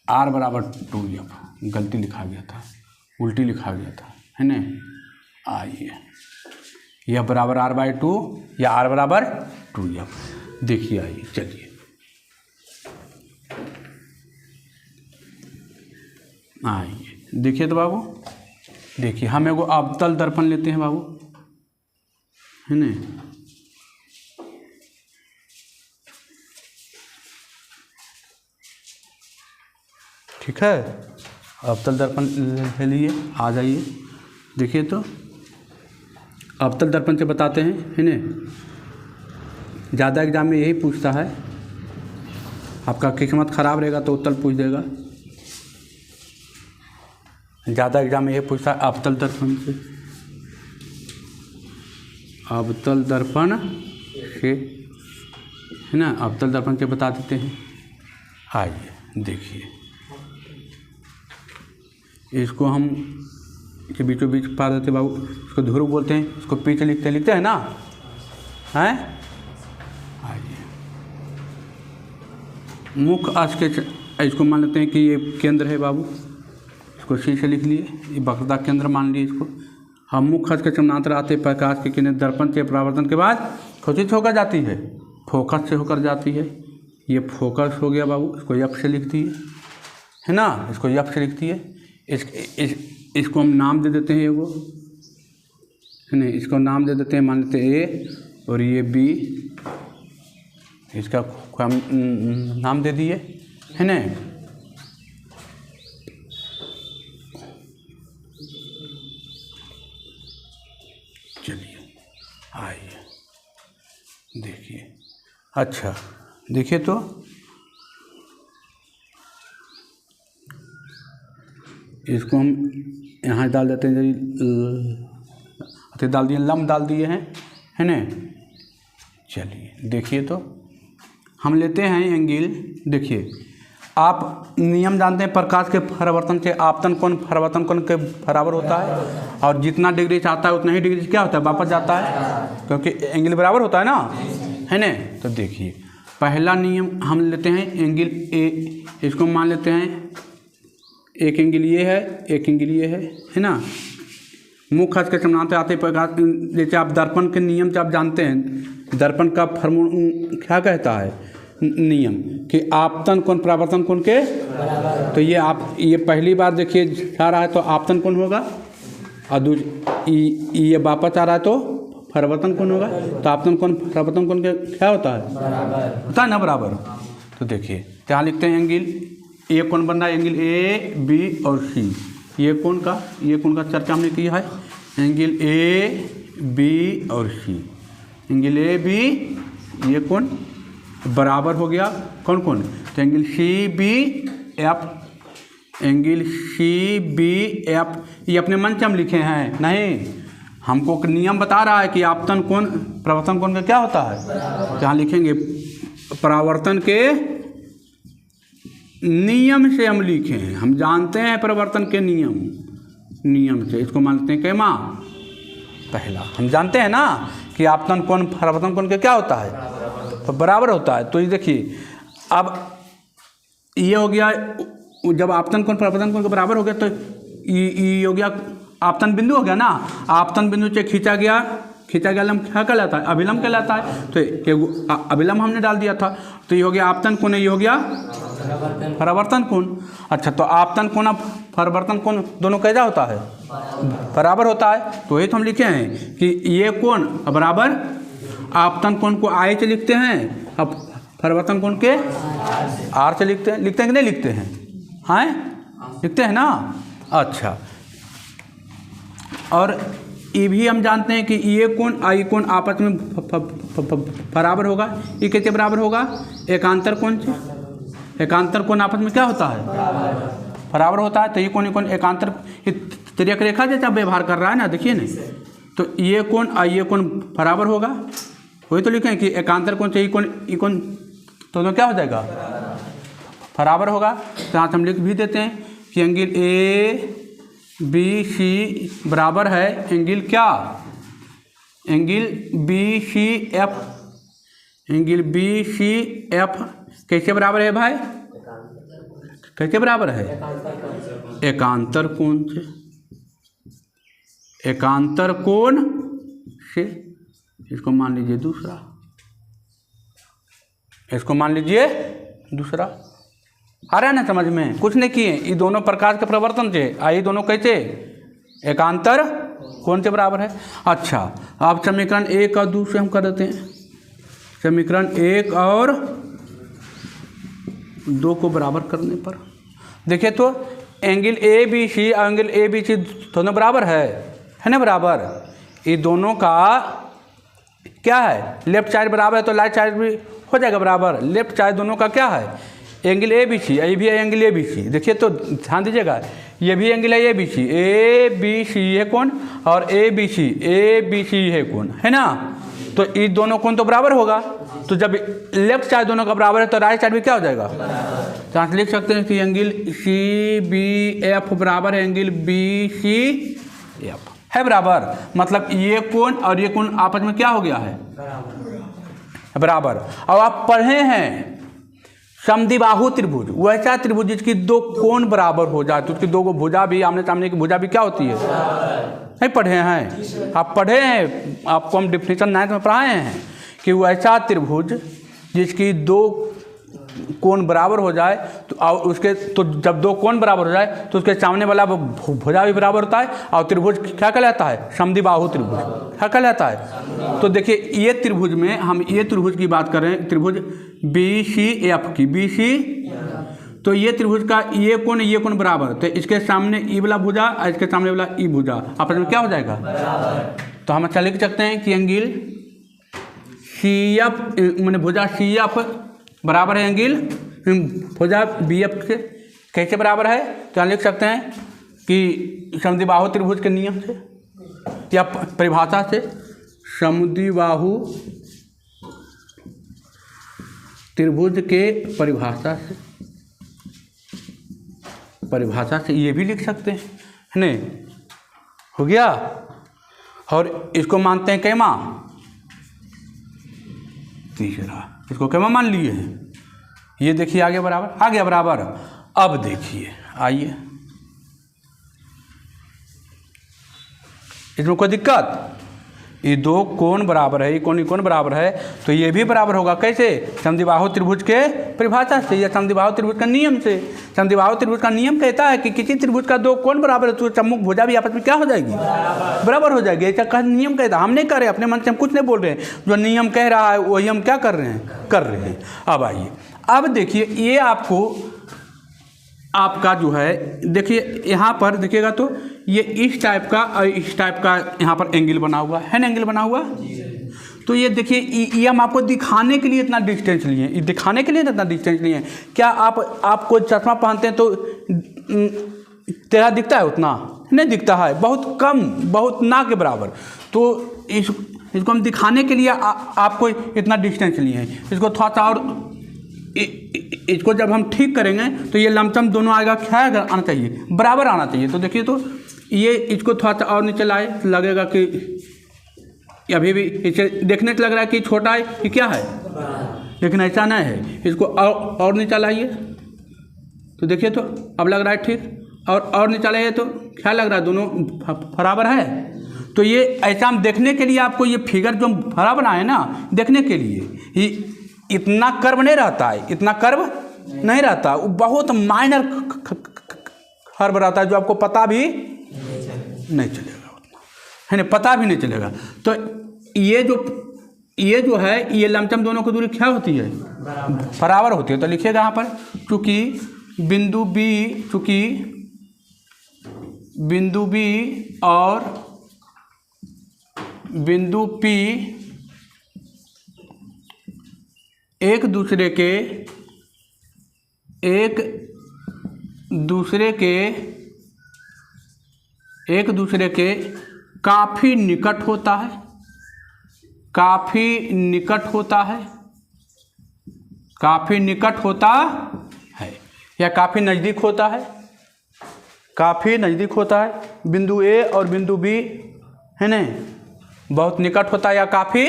r बराबर 2f, गलती लिखा गया था, उल्टी लिखा गया था, है ना। आइए यह बराबर r/2 या r बराबर 2f। देखिए आइए, चलिए आइए देखिए तो बाबू, देखिए हम एगो अवतल दर्पण लेते हैं बाबू, है ना। ठीक है, अवतल दर्पण ले लिए, आ जाइए। देखिए तो अवतल दर्पण से बताते हैं, है ना। ज़्यादा एग्जाम में यही पूछता है। आपका किस्मत खराब रहेगा तो उत्तल पूछ देगा। ज़्यादा एग्जाम में यही पूछता है अवतल दर्पण से, अवतल दर्पण से, है ना। अवतल दर्पण से बता देते हैं। आइए देखिए, इसको हम के बीचों बीच पा देते बाबू, इसको ध्रुव बोलते हैं, इसको पीछे लिखते हैं ना, हैं। आइए मुख्य अक्ष के, इसको मान लेते हैं कि ये केंद्र है बाबू, इसको सी से लिख लिए, ये वक्रता केंद्र मान लिए इसको। हम मुख्य अक्ष के समानांतर आते प्रकाश की किरणें दर्पण से परावर्तन के बाद खोचित होकर जाती है, फोकस से होकर जाती है। ये फोकस हो गया बाबू, इसको एफ से लिख दिए, है ना, इसको एफ से लिख दिए। इसको हम नाम दे देते हैं एगो, है ना, इसको नाम दे देते हैं, मान लेते हैं ए, और ये बी, इसका हम नाम दे दिए, है ना। देखिए, अच्छा देखिए तो इसको हम यहाँ डाल देते हैं, डाल दिए, लम्ब डाल दिए हैं, है ना। चलिए देखिए तो हम लेते हैं एंगल। देखिए आप नियम जानते हैं, प्रकाश के परावर्तन से आपतन कोण परावर्तन कोण के बराबर होता है, और जितना डिग्री चाहता है उतना ही डिग्री क्या होता है, वापस जाता है, क्योंकि एंगल बराबर होता है ना, है ना। तो देखिए पहला नियम हम लेते हैं एंगल ए, इसको मान लेते हैं एक एंगल ये है, एक एंगल ये है ना। मुख्य अक्ष के समानांतर आते प्रकाश, जैसे आप दर्पण के नियम से आप जानते हैं, दर्पण का फॉर्मूला क्या कहता है, नियम कि आपतन कोण परावर्तन कोण के, तो ये पहली बार देखिए जा रहा है तो आपतन कोण होगा, और ये वापस आ रहा है तो परावर्तन कोण होगा। तो आपतन कोण परावर्तन कोण के क्या होता है, होता है ना बराबर। तो देखिए क्या लिखते हैं, एंगल ए कोण बन रहा है, एंगल ए बी और सी, ये कोण का चर्चा हमने किया है, एंगल ए बी और सी, एंगल ए बी, ये कोण बराबर हो गया कौन, तो angle C B F, angle C B F, ये अपने मन से हम लिखे हैं नहीं, हमको नियम बता रहा है कि आपतन कोण परावर्तन कोण का क्या होता है। तो यहाँ लिखेंगे परावर्तन के नियम से हम लिखे हैं, हम जानते हैं परावर्तन के नियम से, इसको मानते हैं कैमा, पहला हम जानते हैं ना कि आपतन कोण परावर्तन कोण के क्या होता है, तो बराबर होता है। तो ये देखिए अब ये हो गया, जब आपतन कोण परावर्तन कोण के बराबर हो गया तो ये हो गया आपतन बिंदु हो गया ना, आपतन बिंदु से खींचा गया लम्ब क्या कहलाता है, अभिलम्ब कहलाता है। तो अभिलम्ब हमने डाल दिया था, तो ये हो गया आपतन कोण, ये हो गया परावर्तन कोण। अच्छा तो आपतन कोण और परावर्तन कोण दोनों कैसा होता है, बराबर होता है। तो ये तो हम लिखे हैं कि ये कोण बराबर, आपतन कोण को आई से लिखते हैं, अब परावर्तन कोण के आर से लिखते हैं कि नहीं लिखते हैं, हाँ लिखते हैं ना। अच्छा और ये भी हम जानते हैं कि ये कोण आई कोण आपस में बराबर होगा, ये कैसे बराबर होगा, एकांतर कोण से, एकांतर कोण आपस में क्या होता है, बराबर होता है। तो ये कोण एकांतर तिर्यक रेखा जैसा व्यवहार कर रहा है ना, देखिए ना, तो ये कोण और ये कोण बराबर होगा, वही तो लिखें कि एकांतर कोण से ये कोण तो क्या हो जाएगा, बराबर होगा। तो यहाँ हम लिख भी देते हैं कि एंगल ए बी सी बराबर है एंगल क्या, angle B C F, angle B C F कैसे बराबर है भाई, कैसे बराबर है, एकांतर कोण से, एकांतर कोण से, इसको मान लीजिए दूसरा, इसको मान लीजिए दूसरा, आ रहा है ना समझ में, कुछ नहीं किए, ये दोनों प्रकाश के प्रवर्तन से, ये दोनों कैसे, एकांतर कोण से बराबर है। अच्छा अब समीकरण 1 और 2 से हम कर देते हैं, समीकरण 1 और 2 को बराबर करने पर देखिए तो एंगल ए बी सी और एंगल ए बी सी दोनों बराबर है ना बराबर, ये दोनों का क्या है, लेफ्ट साइड बराबर है तो राइट साइड भी हो जाएगा बराबर, लेफ्ट साइड दोनों का क्या है, एंगल ए बी सी, ये भी है एंगल ए बी सी। देखिए तो ध्यान दीजिएगा, ये भी एंगल है A B C, A B C ये कोण और ए बी सी ये कोण है ना। तो ये दोनों कोण तो बराबर होगा, तो जब लेफ्ट साइड दोनों का बराबर है तो राइट साइड भी क्या हो जाएगा, तो आप लिख सकते हैं कि एंगल सी बी एफ बराबर है एंगल बी सी एफ, है बराबर, मतलब ये कोण और ये कोण आपस में क्या हो गया है, बराबर। अब आप पढ़े हैं समद्विबाहु त्रिभुज, वैसा त्रिभुज जिसकी दो कोण बराबर हो जाए, तो उसकी दो को भुजा भी, आमने सामने की भुजा भी क्या होती है, नहीं पढ़े हैं आप, पढ़े हैं, आपको हम डिफिनेशन 9th में पढ़ाए हैं कि वैसा त्रिभुज जिसकी दो कोण बराबर हो जाए तो उसके, तो जब दो कोण बराबर हो जाए तो उसके सामने वाला भुजा भी बराबर होता है, और त्रिभुज क्या कहलाता है, समद्विबाहु त्रिभुज क्या कहलाता है। तो देखिए ये त्रिभुज में हम ये त्रिभुज की बात कर रहे हैं, त्रिभुज बी सी एफ की, बी सी, तो ये त्रिभुज का ये कोण बराबर, तो इसके सामने ई वाला भुजा और इसके सामने वाला ई भुजा आपस में क्या हो जाएगा, तो हम अच्छा लिख सकते हैं कि एंगल सी एफ मैंने भुजा सी एफ बराबर है एंगल भुजा बी एफ से कैसे बराबर है, तो यहाँ लिख सकते हैं कि समद्विबाहु त्रिभुज के नियम से या परिभाषा से, समद्विबाहु त्रिभुज के परिभाषा से ये भी लिख सकते हैं, है नहीं, हो गया। और इसको मानते हैं कैमा, तीसरा इसको कैमा मान लिए हैं। ये देखिए आगे बराबर, आ गया बराबर। अब देखिए आइए, इसमें कोई दिक्कत, ये दो कोण बराबर है, ये कोण बराबर है, तो ये भी बराबर होगा कैसे, समद्विबाहु त्रिभुज के परिभाषा से या समद्विबाहु त्रिभुज का नियम से। समद्विबाहु त्रिभुज का नियम कहता है कि किसी त्रिभुज का दो कोण बराबर है तो सम्मुख भुजा भी आपस में क्या हो जाएगी, बराबर हो जाएगी। ऐसा का नियम कहता है, हम नहीं कर रहे, अपने मन से हम कुछ नहीं बोल रहे हैं, जो नियम कह रहा है वही हम क्या कर रहे हैं। अब आइए, अब देखिए ये आपका जो है, देखिए यहाँ पर देखिएगा तो ये इस टाइप का और इस टाइप का यहाँ पर एंगल बना हुआ है ना, एंगल बना हुआ। तो ये देखिए ये हम आपको दिखाने के लिए इतना डिस्टेंस लिए हैं, दिखाने के लिए इतना डिस्टेंस लिए हैं। क्या आपको चश्मा पहनते हैं तो तेरा दिखता है, उतना नहीं दिखता है, बहुत कम, बहुत ना के बराबर। तो इसको हम दिखाने के लिए आपको इतना डिस्टेंस लिए हैं। इसको थोड़ा सा और इसको जब हम ठीक करेंगे तो ये लमसम दोनों आएगा, क्या आना चाहिए, बराबर आना चाहिए। तो देखिए तो ये इसको थोड़ा सा और नीचे लाए, लगेगा कि अभी भी इसे देखने से लग रहा है कि छोटा है, कि क्या है, लेकिन ऐसा नहीं है। इसको और नीचे लाइए तो देखिए तो अब लग रहा है ठीक, और नीचे लाइए तो क्या लग रहा है, दोनों बराबर है। तो ये ऐसा हम देखने के लिए आपको ये फिगर जो भरा बना है ना, देखने के लिए इतना कर्व नहीं रहता है, इतना कर्व नहीं रहता, वो बहुत माइनर कर्व रहता है जो आपको पता भी नहीं चलेगा उतना, है ना, पता भी नहीं चलेगा। तो ये जो है ये लमसम दोनों की दूरी क्या होती है, बराबर होती है। तो लिखिएगा यहाँ पर, चूँकि बिंदु बी और बिंदु P एक दूसरे के काफ़ी निकट होता है, काफ़ी निकट होता है या काफ़ी नज़दीक होता है, काफ़ी नज़दीक होता है। बिंदु A और बिंदु B है ना, बहुत निकट होता है या काफ़ी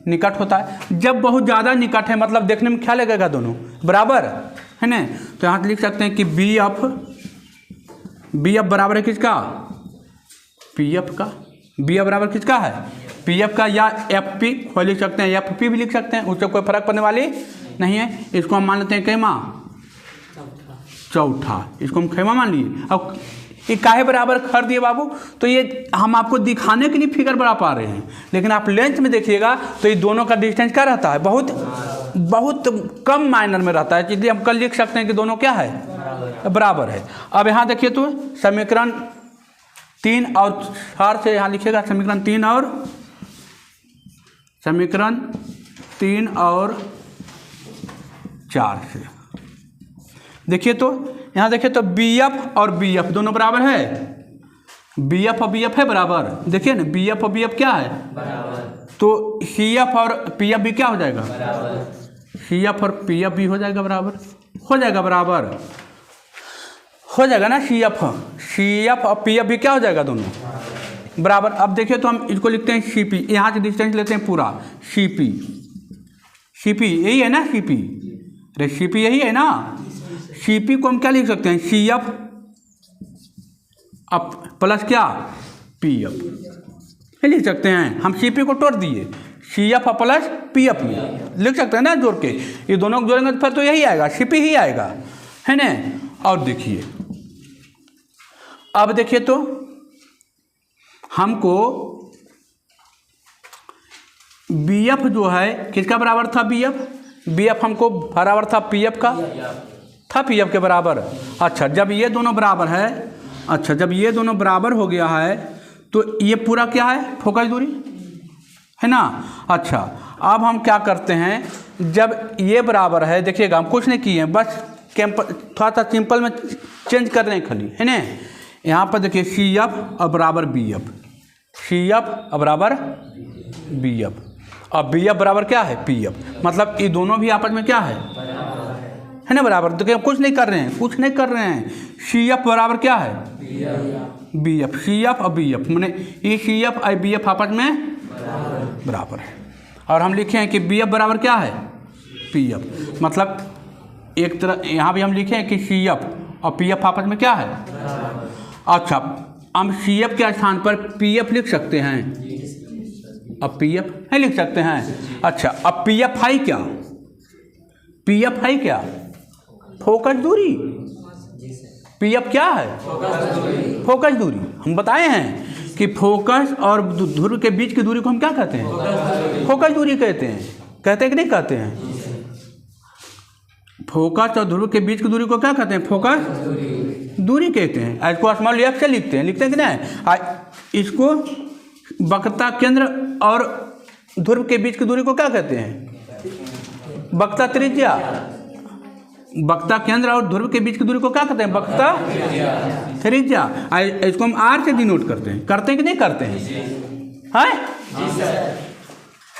निकट होता है। जब बहुत ज़्यादा निकट है मतलब देखने में क्या लगेगा, दोनों बराबर है ना। तो यहाँ लिख सकते हैं कि बी एफ बराबर है किसका, पी एफ का। बी एफ बराबर किसका है, पी एफ का, या एफ पी को लिख सकते हैं, एफ पी भी लिख सकते हैं, उससे कोई फर्क पड़ने वाली नहीं है। इसको हम मान लेते हैं कैमा, चौथा, इसको हम कैमा मान लिए। अब ये काहे बराबर कर दिए बाबू, तो ये हम आपको दिखाने के लिए फिगर बना पा रहे हैं, लेकिन आप लेंथ में देखिएगा तो ये दोनों का डिस्टेंस क्या रहता है, बहुत कम माइनर में रहता है। इसलिए हम कल लिख सकते हैं कि दोनों क्या है, बराबर है। अब यहाँ देखिए तो समीकरण 3 और 4 से यहाँ लिखिएगा, समीकरण 3 और 4 से देखिए तो यहाँ देखिए तो बी एफ और बी एफ दोनों बराबर है, बी एफ और बी एफ है बराबर। देखिए ना, बी एफ और बी एफ क्या है बराबर, तो सी एफ और पी एफ भी क्या हो जाएगा बराबर, सी एफ और पी एफ भी हो जाएगा बराबर, हो जाएगा बराबर, हो जाएगा ना। सी एफ और पी एफ भी क्या हो जाएगा, दोनों बराबर। अब देखिए तो हम इसको लिखते हैं सी पी, यहाँ से डिस्टेंस लेते हैं पूरा, सी पी यही है ना, सी पी यही है ना। सी पी को हम क्या लिख सकते हैं, सी एफ अब प्लस क्या, पी एफ लिख सकते हैं। हम सी पी को तोड़ दिए, C F plus P F में लिख सकते हैं ना जोड़ के, ये दोनों को जोड़ेंगे तो फिर तो यही आएगा, सी पी ही आएगा, है ना। और देखिए, अब देखिए तो हमको बी एफ जो है किसका बराबर था, बी एफ हमको बराबर था पी एफ का, था पी एफ के बराबर। अच्छा, जब ये दोनों बराबर है, अच्छा जब ये दोनों बराबर हो गया है तो ये पूरा क्या है, फोकस दूरी है ना। अच्छा, अब हम क्या करते हैं, जब ये बराबर है, देखिएगा हम कुछ नहीं किए हैं, बस थोड़ा सा सिंपल में चेंज कर रहे हैं खाली, है ना। यहाँ पर देखिए सी एफ और बराबर बी एफ, सी एफ और बराबर बी एफ, और बी एफ बराबर क्या है पी एफ, मतलब ये दोनों भी आपस में क्या है ना बराबर। देखिए कुछ नहीं कर रहे हैं, कुछ नहीं कर रहे हैं। सी एफ बराबर क्या है बी एफ, सी एफ और बी एफ, मैंने ये सी एफ और बी एफ आपस में बराबर है। और हम लिखे हैं कि बी एफ बराबर क्या है पी एफ, मतलब एक तरह यहाँ भी हम लिखे हैं कि सी एफ और पी एफ आपस में क्या है। अच्छा, हम सी एफ के स्थान पर पी एफ लिख सकते हैं, अब पी एफ नहीं लिख सकते हैं। अच्छा, अब पी एफ है क्या, पी एफ है क्या फोकस दूरी, पी एफ क्या है फोकस दूरी। हम बताए हैं कि फोकस और ध्रुव के बीच की दूरी को हम क्या कहते हैं फोकस दूरी कहते हैं, कहते हैं कि नहीं कहते हैं। फोकस और ध्रुव के बीच की दूरी को क्या कहते हैं फोकस दूरी कहते हैं। इसको स्मॉल एफ से लिखते हैं कि नहीं। इसको वक्रता केंद्र और ध्रुव के बीच की दूरी को क्या कहते हैं वक्रता त्रिज्या, वक्रता केंद्र और ध्रुव के बीच की दूरी को क्या कहते हैं वक्रता त्रिज्या। इसको हम आर से डिनोट करते हैं कि नहीं करते हैं।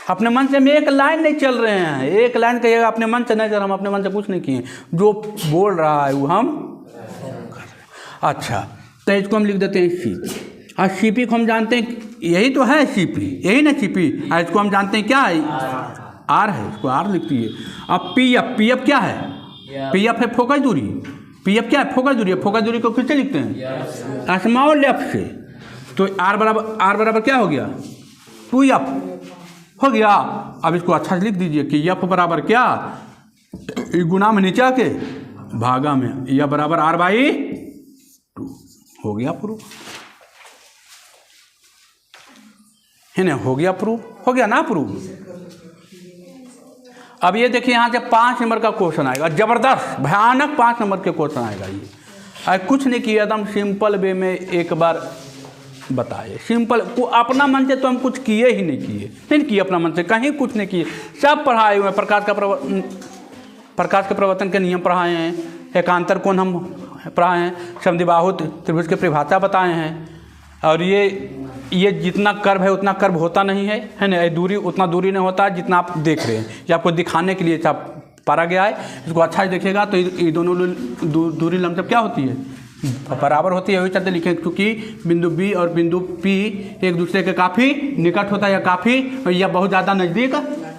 अपने मन से हम एक लाइन नहीं चल रहे हैं, एक लाइन कहिएगा अपने मन से नहीं चल, हम अपने मन से कुछ नहीं किए, जो बोल रहा है वो हम कर रहे हैं। अच्छा, तो इसको हम लिख देते हैं सी, और सीपी को हम जानते हैं यही तो है सीपी, यही ना सीपी। इसको हम जानते हैं क्या है आर है, इसको आर लिख दिए। अब पी एफ क्या है पी एफ है फोकस दूरी, पी एफ क्या है फोकस दूरी, फोकस दूरी को किससे लिखते हैं स्मॉल एफ से। तो आर बराबर क्या हो गया 2f हो गया। अब इसको अच्छा से लिख दीजिए कि एफ बराबर क्या गुना में नीचे के भागा में, यह बराबर r/2 हो गया प्रूफ, है ना, हो गया प्रूफ, हो गया ना प्रूफ। अब ये देखिए यहाँ से 5 नंबर का क्वेश्चन आएगा, जबरदस्त भयानक 5 नंबर के क्वेश्चन आएगा। ये कुछ नहीं किया, एकदम सिंपल वे में एक बार बताए, सिंपल को अपना मन से तो हम कुछ किए ही नहीं किए अपना मन से, कहीं कुछ नहीं किए, सब पढ़ाए हुए हैं। प्रकाश के प्रवर्तन के नियम पढ़ाए हैं, एकांतर कोण हम पढ़ाए हैं, समद्विबाहु त्रिभुज के परिभाषा बताए हैं। और ये जितना कर्व है उतना कर्व होता नहीं है ना, दूरी उतना दूरी नहीं होता है जितना आप देख रहे हैं, ये आपको दिखाने के लिए सब पारा गया है। इसको अच्छा से देखिएगा तो ये दोनों दूरी लंबचौड़ क्या होती है बराबर होती है। वही चलते लिखें क्योंकि बिंदु बी और बिंदु पी एक दूसरे के काफ़ी निकट होता है, या काफ़ी या बहुत ज़्यादा नज़दीक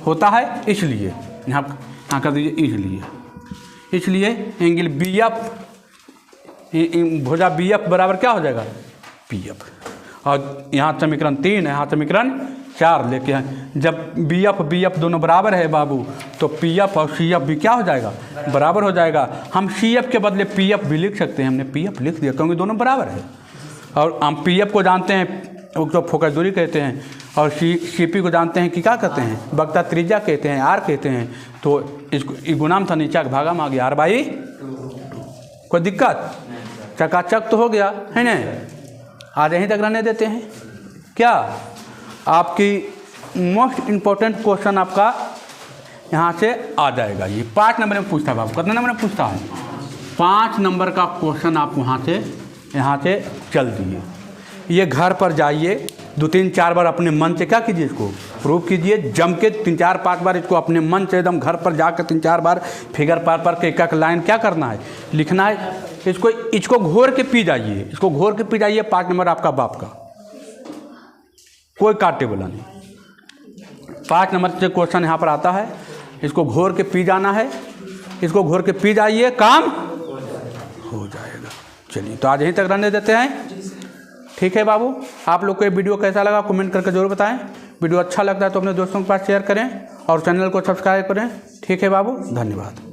होता है, इसलिए यहाँ कर दीजिए। इसलिए एंगल बी एफ भुजा बी एफ बराबर क्या हो जाएगा पी एफ। और यहाँ समीकरण 3 है, यहाँ समीकरण 4 लेके हैं। जब बी एफ दोनों बराबर है बाबू, तो पी एफ और सी एफ भी क्या हो जाएगा बराबर हो जाएगा। हम सी एफ के बदले पी एफ भी लिख सकते हैं, हमने पी एफ लिख दिया क्योंकि दोनों बराबर है। और हम पी एफ को जानते हैं, उसको फोकस दूरी कहते हैं, और सी पी को जानते हैं कि क्या कहते हैं वक्रता त्रिज्या कहते हैं, आर कहते हैं। तो इसको गुणाम था नीचे भागा में आ गया r/2। कोई दिक्कत चकाचक तो हो गया है ना। आज यहीं तक रहने देते हैं क्या। आपकी मोस्ट इम्पोर्टेंट क्वेश्चन आपका यहाँ से आ जाएगा। ये 5 नंबर में पूछता है बाबू, कितने नंबर में पूछता है 5 नंबर का क्वेश्चन। आप यहाँ से चल दिए, ये घर पर जाइए 2-3-4 बार अपने मन से क्या कीजिए, इसको प्रूव कीजिए, जम के 3-4-5 बार इसको अपने मन से एकदम घर पर जाकर 3-4 बार फिगर पार के एक लाइन क्या करना है लिखना है। इसको घोर के पी जाइए, इसको घोर के पी जाइए। 5 नंबर आपका बाप का, कोई काटे वाला नहीं। 5 नंबर से क्वेश्चन यहाँ पर आता है, इसको घोर के पी जाना है, इसको घोर के पी जाइए, काम हो जाएगा। चलिए तो आज यहीं तक रहने देते हैं, ठीक है बाबू। आप लोग को ये वीडियो कैसा लगा कमेंट करके जरूर बताएं। वीडियो अच्छा लगता है तो अपने दोस्तों के पास शेयर करें और चैनल को सब्सक्राइब करें, ठीक है बाबू, धन्यवाद।